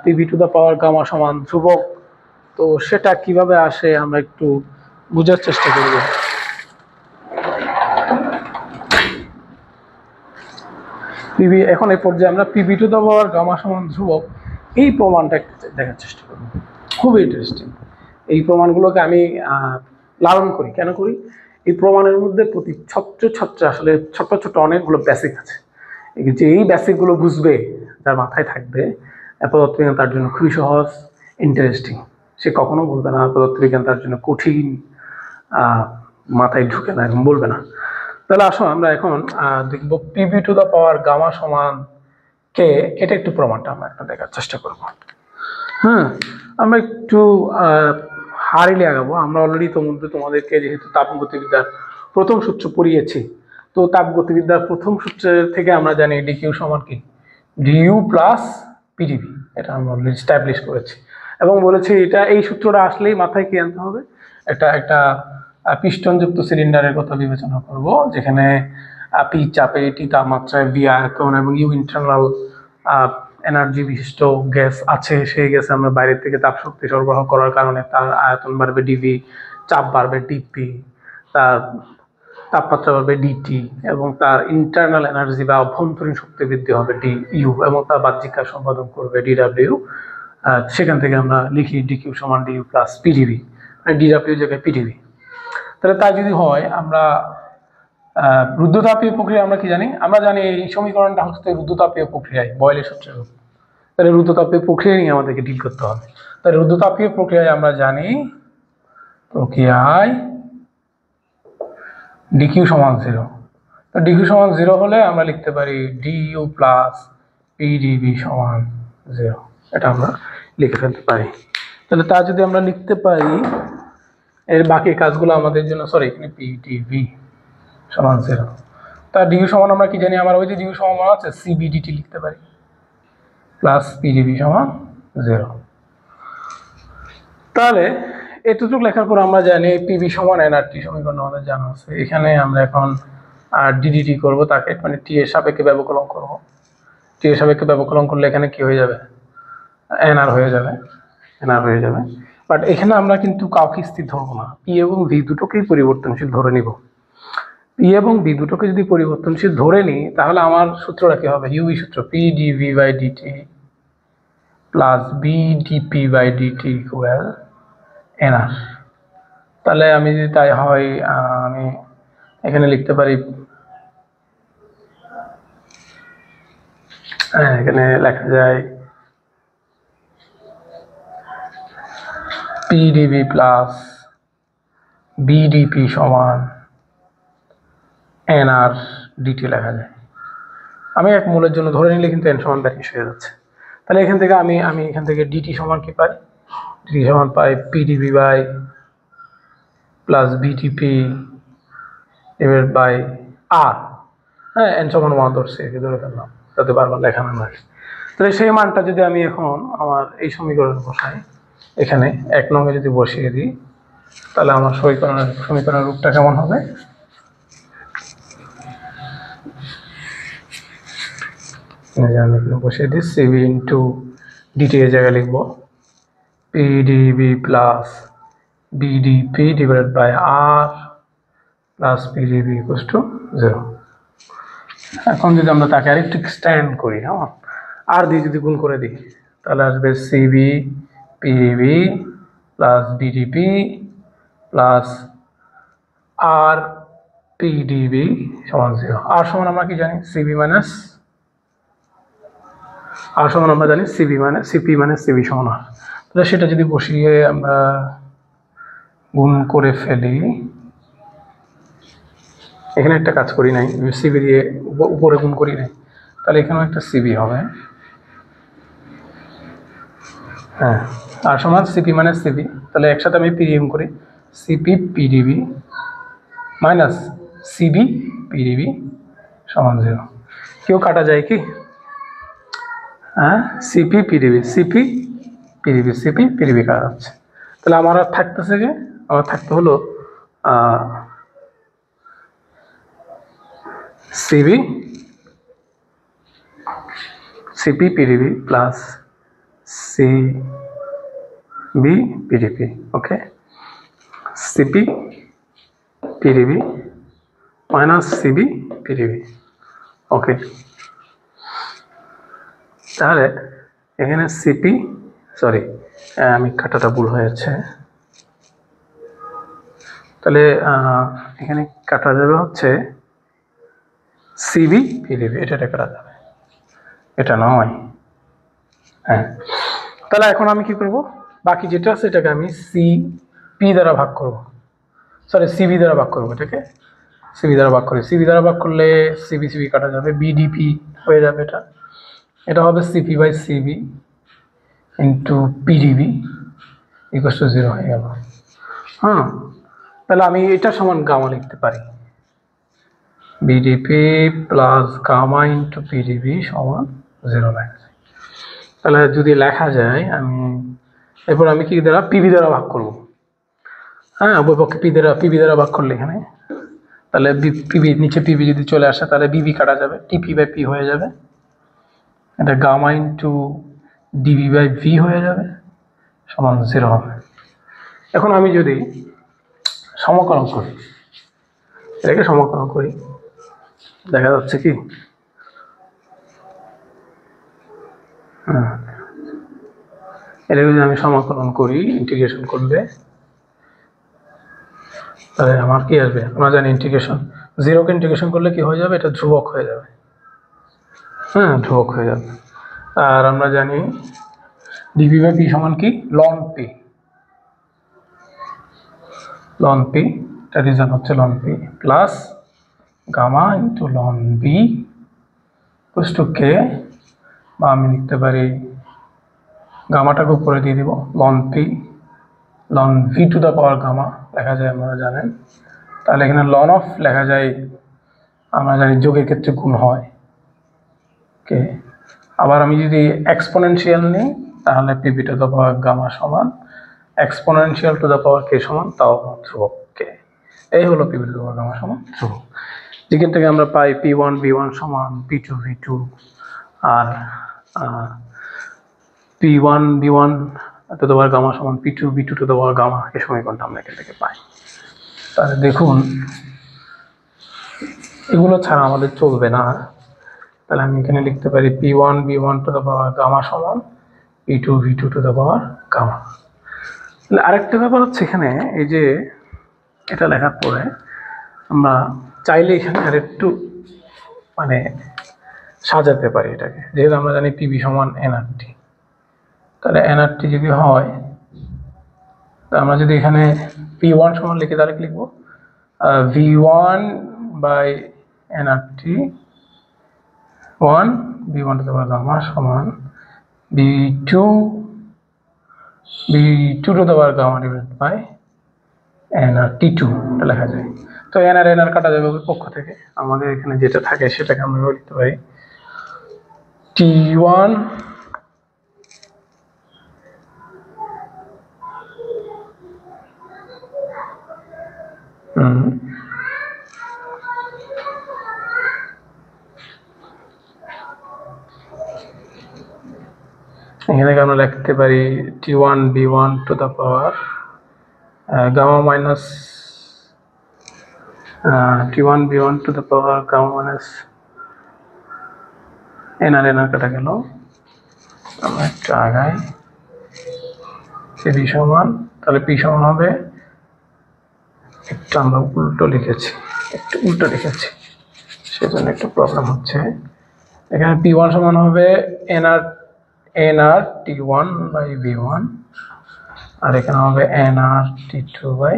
B: PV to the power gamma সমান ধ্রুবক। তো সেটা কিভাবে আসে আমরা একটু বোঝার চেষ্টা করব। পিভি, এখন এই পর্যায়ে আমরা PV to the power gamma সমান ধ্রুবক এই প্রমাণটা একটু দেখার চেষ্টা করব। খুবই ইন্টারেস্টিং। এই প্রমাণগুলোকে আমি লালন করি। কেন করি? এই প্রমাণের মধ্যে প্রতি ছাত্র আসলে ছোট ছোট অনেকগুলো বেসিক আছে। যে এই বেসিকগুলো বুঝবে, যার মাথায় থাকবে, পদার্থবিজ্ঞান তার জন্য খুবই সহজ, ইন্টারেস্টিং। সে কখনো বলবে না পদার্থবিজ্ঞান তার জন্য কঠিন, মাথায় ঢুকে না, এরকম বলবে না। তাহলে আসো আমরা এখন দেখব PV to the power gamma সমান কে, এটা একটু প্রমাণটা আমরা একটা দেখার চেষ্টা করব। হ্যাঁ, আমরা একটু হারিলে আগাবো। আমরা অলরেডি তোমাদেরকে যেহেতু তাপগতিবিদ্যার প্রথম সূত্র পড়িয়েছি, তো তাপগতিবিদ্যার প্রথম সূত্রের থেকে আমরা জানি ডিকিউ সমান কি, ডিইউ প্লাস পিডিভি। এটা আমরা অলরেডি এস্টাবলিশ করেছি এবং বলেছি এটা এই সূত্রটা আসলেই মাথায় কি আনতে হবে, একটা পিস্টনযুক্ত সিলিন্ডারের কথা বিবেচনা করব, যেখানে পি চাপে, টি তাপমাত্রায়, ভি আয়তন এবং ইউ ইন্টারনাল এনার্জি বিশিষ্ট গ্যাস আছে। সেই গ্যাসে আমরা বাইরে থেকে তাপ শক্তি সরবরাহ করার কারণে তার আয়তন বাড়বে ডিভি, চাপ বাড়বে ডিপি, তার তাপমাত্রা বাড়বে ডিটি, এবং তার ইন্টারনাল এনার্জি বা অভ্যন্তরীণ শক্তি বৃদ্ধি হবে ডি ইউ, এবং তার বাহ্যিক কাজ সম্পাদন করবে ডিডাব্লিউ। সেখান থেকে আমরা লিখি ডিকিউ সমান ডিইউ প্লাস পিডিভি, মানে ডিডাব্লিউ জায়গায় পিডিভি। তাহলে তাই যদি হয়, আমরা রুদ্ধতাপীয় প্রক্রিয়া আমরা কি জানি? আমরা জানি এই সমীকরণটা হচ্ছে রুদ্ধতাপীয় প্রক্রিয়ায় বয়েলের সূত্রের রূপ। তাহলে রুদ্ধতাপীয় প্রক্রিয়া নিয়ে আমাদেরকে ডিল করতে হবে। তাহলে রুদ্ধতাপীয় প্রক্রিয়ায় আমরা জানি ডিকিউ সমান 0। তো ডিকিউ সমান 0 হলে আমরা লিখতে পারি ডিইউ প্লাস পিডিভি সমান 0। এটা আমরা লিখে ফেলতে পারি। তাহলে তা যদি আমরা লিখতে পারি, এর বাকি কাজগুলো আমাদের জন্য, এখানে পিডিভি সমান 0। তার ডিইউ সমান আমরা কি জানি? আমার ওই যে ডিইউ সমান আছে সিবিডিটি লিখতে পারি প্লাস পিডিভি সমান 0। তাহলে এতটুকু লেখার পর আমরা জানি পিভি সমান এনআরটি সমীকরণ আমাদের জানা আছে। এখানে আমরা এখন ডিডিটি করব, তাকে মানে টি এর সাপেক্ষে ব্যবকলন করব। টি এর সাপেক্ষে ব্যবকলন করলে এখানে কি হয়ে যাবে? এনআর হয়ে যাবে, বাট এখানে আমরা কিন্তু কাউকে স্থির ধরবো না, পি এবং ভি দুটোকেই পরিবর্তনশীল ধরে নিব। পি এবং ভি দুটোকে যদি পরিবর্তনশীল ধরে নিই, তাহলে আমার সূত্রটা কি হবে? ইউভি সূত্র, P dV by dT plus V dP by dT equal nR. তাহলে আমি যদি তাই হয়, আমি এখানে লিখতে পারি, এখানে লেখা যায় পিডিভি প্লাস বিডিপি সমান এনআর ডিটি লেখা যায়। আমি এক মূলের জন্য ধরে নিলে কিন্তু এন সমান ব্যাটিস হয়ে যাচ্ছে। তাহলে এখান থেকে আমি এখান থেকে ডিটি সমান কি পাই? ডিটি সমান পাই PDV by plus VDP divided by R. হ্যাঁ, এন সমান 1 ধরছে, ধরে ফেললাম যাতে বারবার লেখা না লাগে। তাহলে সেই মানটা যদি আমি এখন আমার এই সমীকরণে বসাই, এখানে 1 নঙ্গে যদি বসিয়ে দিই, তাহলে আমার সমীকরণের রূপটা কেমন হবে? আমি এখানে বসিয়ে দিই সিবি ইন্টু ডিটি এর জায়গায় লিখবো P dV plus V dP divided by R plus P dV equals to 0। এখন যদি আমরা তাকে আরেকটু এক্সটেন্ড করি, হ্যাঁ, আর দিয়ে যদি গুণ করে দিই, তাহলে আসবে CV PDV plus VDP plus R PDV সমান 0। আর সমান আমরা কি জানি? সিবি মাইনাস আর সমান আমরা জানি সিবি মানে সিপি মানে সিবি সমান আর। তাহলে সেটা যদি বসিয়ে আমরা গুণ করে ফেলি, এখানে একটা কাজ করি নাই, সিবি দিয়ে উপরে গুণ করি নাই, তাহলে এখানেও একটা সিবি হবে। হ্যাঁ, আর সমান সিপি মানে সিবি। তাহলে একসাথে আমি পিডিএম করি, CP PDB minus CV P dV সমান 0। কেউ কাটা যায় কি? হ্যাঁ, সিপি পিডিবি কাটা যাচ্ছে। তাহলে আমার আর থাকতেছে যে
A: আমার থাকতে হলো CV CP PDV plus CV PDV. Okay, CP PDB minus CV PDV. Okay, তাহলে এখানে সিপি সরি আমি কাটাটা ভুল হয়েছে, তাহলে এখানে কাটা যাবে হচ্ছে সিবি পিডিবি, এটা কাটা যাবে, এটা নয়। হ্যাঁ, তাহলে এখন আমি কি করব, বাকি যেটা আছে এটাকে আমি সিপি দ্বারা ভাগ করব, সরি সিবি দ্বারা ভাগ করবো, এটাকে সিবি দ্বারা ভাগ করি। সিবি দ্বারা ভাগ করলে সিবি সিবি কাটা যাবে, বিডিপি হয়ে যাবে, এটা হবে CP by CV into P dV equal to 0 হয়ে গেল। হ্যাঁ, তাহলে আমি এটা সমান গামা লিখতে পারি, V dP plus gamma into P dV সমান 0 লেখা যায়। তাহলে যদি লেখা যায় আমি এরপর আমি কি দ্বারা পিবি দ্বারা ভাগ করব। হ্যাঁ, উভয়পক্ষে পিবি দ্বারা ভাগ করলে এখানে তাহলে পিবি নিচে পিবি যদি চলে আসে তাহলে বিবি কাটা যাবে, টিপি বাই পি হয়ে যাবে, এটা gamma into dV by V হয়ে যাবে সমান 0 হবে। এখন আমি যদি সমাকলন করি, এটাকে সমাকলন করি, দেখা যাচ্ছে কি এটাকে যদি আমি সমাকলন করি, ইন্টিগ্রেশন করলে তাহলে আমার কি আসবে, আমরা জানি ইন্টিগ্রেশন 0কে ইন্টিগ্রেশন করলে কি হয়ে যাবে, এটা ধ্রুবক হয়ে যাবে। হ্যাঁ, ধ্রুবক হয়ে যাবে। আর আমরা জানি ডিবি বাই পি সমান কি লন পি, লন পি, এটা রিজন হচ্ছে ln P plus gamma into ln V equals to K, বা আমি লিখতে পারি গামাটাকে উপরে দিয়ে দিব, ln P ln V to the power gamma লেখা যায়, আপনারা জানেন। তাহলে এখানে লন অফ লেখা যায়, আমরা জানি যোগের ক্ষেত্রে গুণ হয় কে। আবার আমি যদি এক্সপোনেনশিয়াল নিই তাহলে PV to the power gamma সমান exponential to the power k সমান তাও ধ্রুবক কে। এই হলো PV to the power gamma সমান ধ্রুবক। যেখান থেকে আমরা পাই P1 V1 সমান P2 V2 আর P1 V1 to the power gamma সমান P2 V2 to the power gamma, এই সমীকরণটা আমরা এখান থেকে পাই। তাহলে দেখুন এগুলো ছাড়া আমাদের চলবে না, তাহলে আমি এখানে লিখতে পারি P1 V1 to the power gamma সমান P2 V2 to the power gamma. তাহলে আরেকটা ব্যাপার হচ্ছে এখানে এই যে এটা লেখার পরে আমরা চাইলে এখানে আর একটু মানে সাজাতে পারি এটাকে, যেহেতু আমরা জানি পিবি সমান এনআরটি, তাহলে এনআরটি যদি হয় তা আমরা যদি এখানে P1 সমান লিখে তাহলে লিখবো V1 by nRT 1 V1 to the power gamma সমান B2 to the power gamma divided by NRT2 এটা লেখা যায়। তো এনআর কাটা যাবে পক্ষ থেকে, আমাদের এখানে যেটা থাকে সেটাকে আমরা লিখতে পারি T1 এখানে আমরা লিখতে পারি T1 B1 to the power gamma minus T1 B1 to the power gamma minus NR কাটা গেল। আমরা একটু আগাই, পি সমান, তাহলে পি সমান হবে, একটু আমরা উল্টো লিখেছি, সেজন্য একটু প্রবলেম হচ্ছে। এখানে P1 সমান হবে NR T1 বাই V1, আর এখানে হবে NR T2 বাই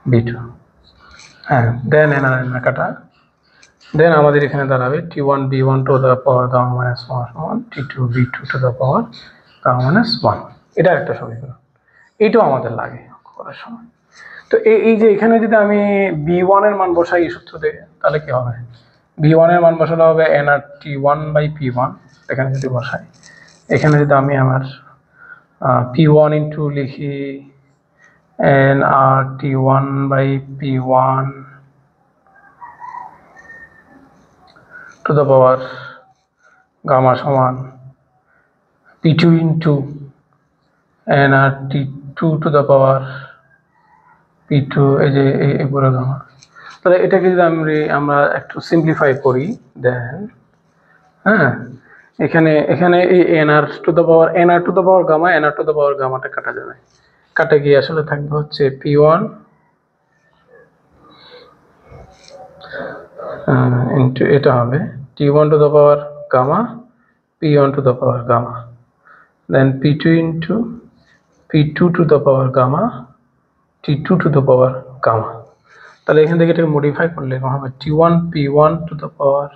A: B2। হ্যাঁ, দেন NR কাটা, দেন আমাদের এখানে দাঁড়াবে T1 B1 to the power gamma minus 1 সমান T2 B2 to the power gamma minus 1। এটা একটা সমীকরণ, এইটাও আমাদের লাগে করার সময়। তো এই যে এখানে যদি আমি B1 এর মান বসাই এই সূত্র দিয়ে, তাহলে কি হবে, B1 এর মান বসালে হবে NR T1 বাই P1, এখানে যদি বসাই, এখানে যদি আমি আমার P1 ইন্টু লিখি
B: nRT1 by P1 to the power gamma সমান P2 into nRT2 to the power P2 এই যে এই পুরো গামা। তাহলে এটাকে যদি আমরা একটু সিম্পলিফাই করি দেন হ্যাঁ এখানে এই nr টু দ্য পাওয়ার গামাটা কাটা যাবে, কাটা গিয়ে আসলে থাকবে হচ্ছে P1 ইন্টু এটা হবে T1 to the power gamma P1 to the power gamma then P2 into P2 to the power gamma T2 to the power gamma. তাহলে এখান থেকে এটাকে মডিফাই করলে এরকম হবে T1 P1 to the power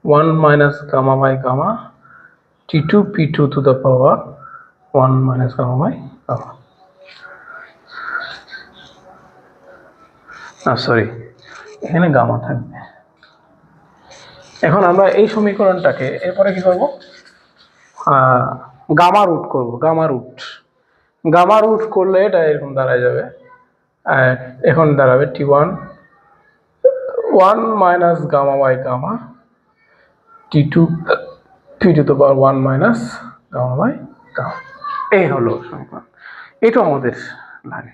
B: 1 minus gamma by gamma T2 P2 to the power 1 minus gamma by gamma. Sorry এখানে gamma থাকবে। এখন আমরা এই সমীকরণটাকে এরপরে কি করব, গামা রুট করব। গামা রুট করলে এটা এরকম দাঁড়ায় যাবে, এখন দাঁড়াবে T1 1 minus gamma by gamma T2 P2 to power 1 minus gamma by gamma. এই হলো সমীকরণ। এটা আমাদের লাগে,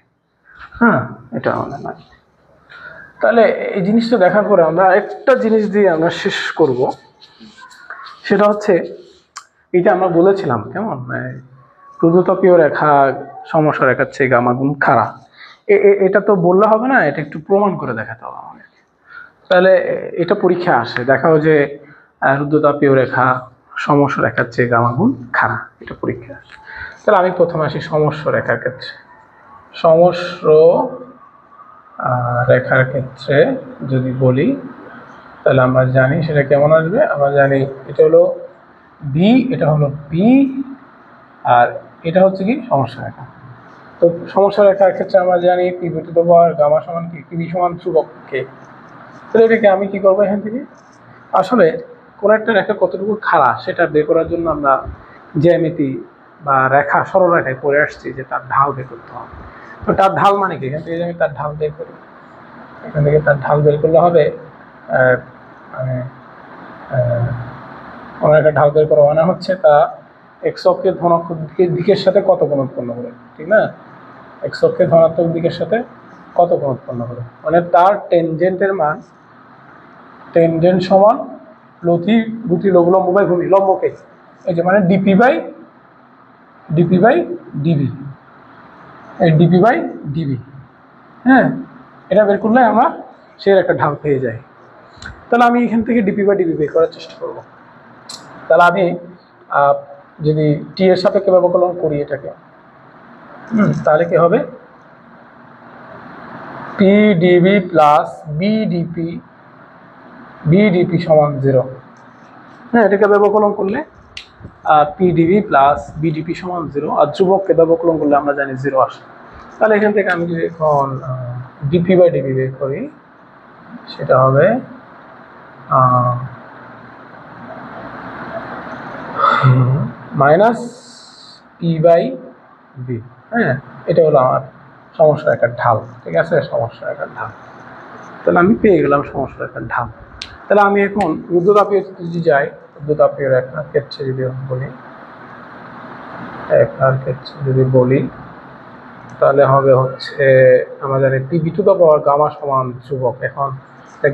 B: এটা আমাদের লাগে। তাহলে এই জিনিসটা দেখার পরে আমরা একটা জিনিস দিয়ে আমরা শেষ করব, সেটা হচ্ছে এটা আমরা বলেছিলাম কেমন প্রদত্তপীয় রেখা সমস্যা রেখার চেয়ে গামা গুণ খাড়া। এটা তো বললে হবে না, এটা একটু প্রমাণ করে দেখাতে হবে আমাদের। তাহলে এটা পরীক্ষা আসে, দেখাও যে রুদ্রতাপীয় রেখা সমস্যা রেখার চেয়ে গামা গুণ খাড়া, এটা পরীক্ষা আসে। তাহলে আমি প্রথমে আসি সমস্যা রেখার ক্ষেত্রে। সমস্য রেখার ক্ষেত্রে যদি বলি তাহলে আমরা জানি সেটা কেমন আসবে। আমরা জানি এটা হলো বি, এটা হলো পি, আর এটা হচ্ছে কি সমস্যা রেখা। তো সমস্যা রেখার ক্ষেত্রে আমরা জানি PV to the power gamma সমান কি, পিবি সমান ধ্রুবক কে। তাহলে এটাকে আমি কি করবো, এখান থেকে আসলে কোন একটা রেখা কতটুকু খাড়া সেটা বের করার জন্য আমরা জ্যামিতি বা রেখা সরল রেখায় পড়ে আসছি যে তার ঢাল বের করতে হবে। তো তার ঢাল মানে কি, এখান থেকে আমি তার ঢাল বের করি, এখান থেকে তার ঢাল বের করলে হবে মানে কোনো একটা ঢাল বের করা মানে হচ্ছে তা এক্স অক্ষের ধনাত্মক দিকের সাথে কত কোণ উৎপন্ন করে, ঠিক না? এক্স অক্ষের ধনাত্মক দিকের সাথে কত কোণ উৎপন্ন করে, মানে তার টেনজেন্টের মান, টেনজেন্ট সমান লতি দুটি লম্ব বাই ভূমি লম্বকে, এই যে মানে ডিপি বাই ডিবি, এই ডিপি বাই ডিবি। হ্যাঁ, এটা বের করলে আমরা সে একটা ঢাল পেয়ে যাই। তাহলে আমি এখান থেকে ডিপি বাই ডিবি বের করার চেষ্টা করব। তাহলে আমি যদি টি এর সাপেক্ষে ব্যবকলন করি এটাকে, তাহলে কি হবে পি ডিবি প্লাস বিডিপি সমান 0। হ্যাঁ, এটাকে ব্যবকলন করলে পিডিবি প্লাস বিডিপি সমান 0, আর ধ্রুবককে ব্যবকলন করলে আমরা জানি 0 আসে। তাহলে এখান থেকে আমি যদি এখন ডিপি বাই ডিবি বের করি সেটা হবে মাইনাস পি বাই বি। হ্যাঁ, এটা হলো আমার সমস্যা রেখার ঢাল, ঠিক আছে, সমস্যা রেখার ঢাল। তাহলে আমি পেয়ে গেলাম সমস্যা রেখার ঢাল। তাহলে আমি এখন রুদ্রতাপীয় যদি যাই, রুদ্রতাপীয় রেখার ক্ষেত্রে যদি বলি তাহলে হবে হচ্ছে আমরা জানি PV to the power gamma সমান ধ্রুবক, এখন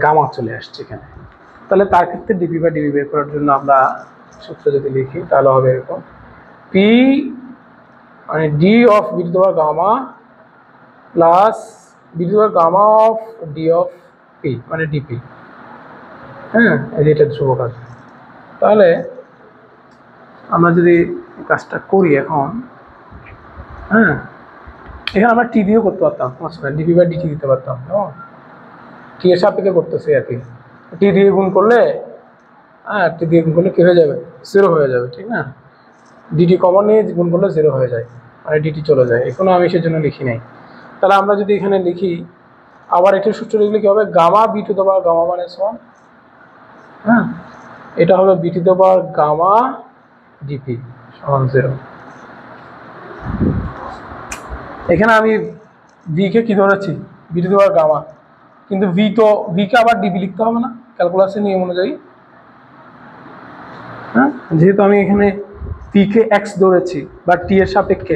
B: গামা চলে আসছে এখানে। তাহলে তার ক্ষেত্রে ডিপি বা ডিবি বের করার জন্য আমরা সূত্র যদি লিখি তাহলে হবে এরকম, পি মানে D of V to the power gamma plus V to the power gamma of D of P মানে ডিপি। হ্যাঁ, এটা ধ্রুবক আছে। তাহলে আমরা যদি কাজটা করি এখন, হ্যাঁ, এখানে আমরা টি দিয়েও করতে পারতাম, ডিপি বাই ডিটি দিতে পারতাম, টি এর সাপেক্ষে করতেছি আর কি। টি দিয়ে গুণ করলে, হ্যাঁ, টি দিয়ে গুণ করলে কি হয়ে যাবে, 0 হয়ে যাবে, ঠিক না? ডিটি কমন নিয়ে গুণ করলে 0 হয়ে যায়, মানে ডিটি চলে যায়। এখনো আমি সেজন্য লিখি নাই। তাহলে আমরা যদি এখানে লিখি আবার এটার সূত্র লিখলে কি হবে, gamma V to the power gamma মানে সমান, হ্যাঁ, এটা হবে V to the power gamma DP সমান 0। এখানে আমি ভি কে কি ধরেছি, V to the power gamma, কিন্তু ভি কে আবার ডিবি লিখতে হবে না ক্যালকুলাসের নিয়ম অনুযায়ী। হ্যাঁ, যেহেতু আমি এখানে পি কে এক্স ধরেছি বা টি এর সাপেক্ষে,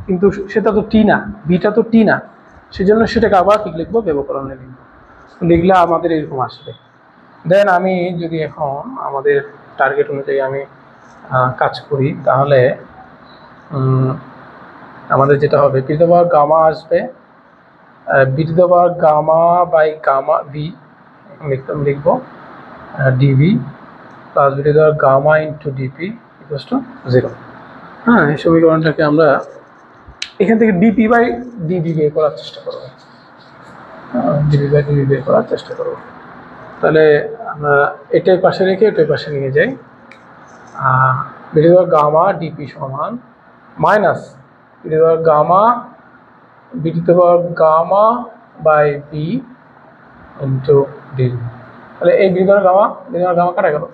B: কিন্তু সেটা তো টি না, বিটা তো টি না, সেজন্য সেটাকে আবার ঠিক লিখবো, ব্যবকরণে লিখবো, লিখলে আমাদের এরকম আসবে। দেন আমি যদি এখন আমাদের টার্গেট অনুযায়ী আমি কাজ করি, তাহলে আমাদের যেটা হবে V to the power gamma আসবে, V to the power gamma by gamma V লিখবো DV plus V to the power gamma into DP equals to 0। হ্যাঁ, এই সমীকরণটাকে আমরা এখান থেকে ডিপি বাই ডিবি বের করার চেষ্টা করবো, ডিবি বাই ডিবি বের করার চেষ্টা করবো। তাহলে আমরা এটাই পাশে রেখে এটাই পাশে নিয়ে যাই, V to the power gamma DP সমান minus V to the power gamma V to the power gamma by V into DV. তাহলে এই V to the power gamma কাটা গেল,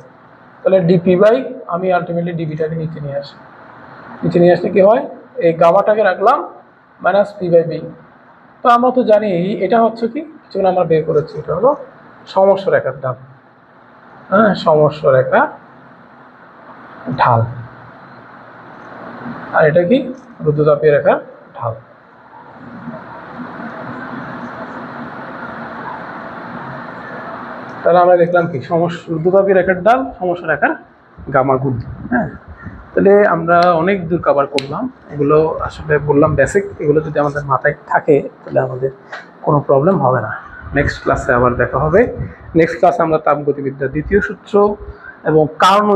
B: তাহলে ডিপি বাই আমি আলটিমেটলি ডিবিটাকে নিচে নিয়ে আসি, নিচে নিয়ে আসলে কি হয়, এই গামাটাকে রাখলাম মাইনাস পি বাই বি। তো আমরা তো জানি এটা হচ্ছে কি, কিছুক্ষণ আমরা বের করেছি, এটা হলো সমস্ত রেখার ঢাল। হ্যাঁ, সমস্ত রেখা ঢাল, আর এটা কি রুদ্ধতাপীয় রেখার ঢাল। তাহলে আমরা দেখলাম কি রুদ্ধতাপীয় রেখার ঢাল, সমস্যা রেখার গামা গুণ। হ্যাঁ, তাহলে আমরা অনেক দূর কভার করলাম, এগুলো আসলে বললাম বেসিক, এগুলো যদি আমাদের মাথায় থাকে তাহলে আমাদের কোনো প্রবলেম হবে না। নেক্সট ক্লাসে আবার দেখা হবে। নেক্সট ক্লাসে আমরা তাপগতিবিদ্যার দ্বিতীয় সূত্র এবং কার্নো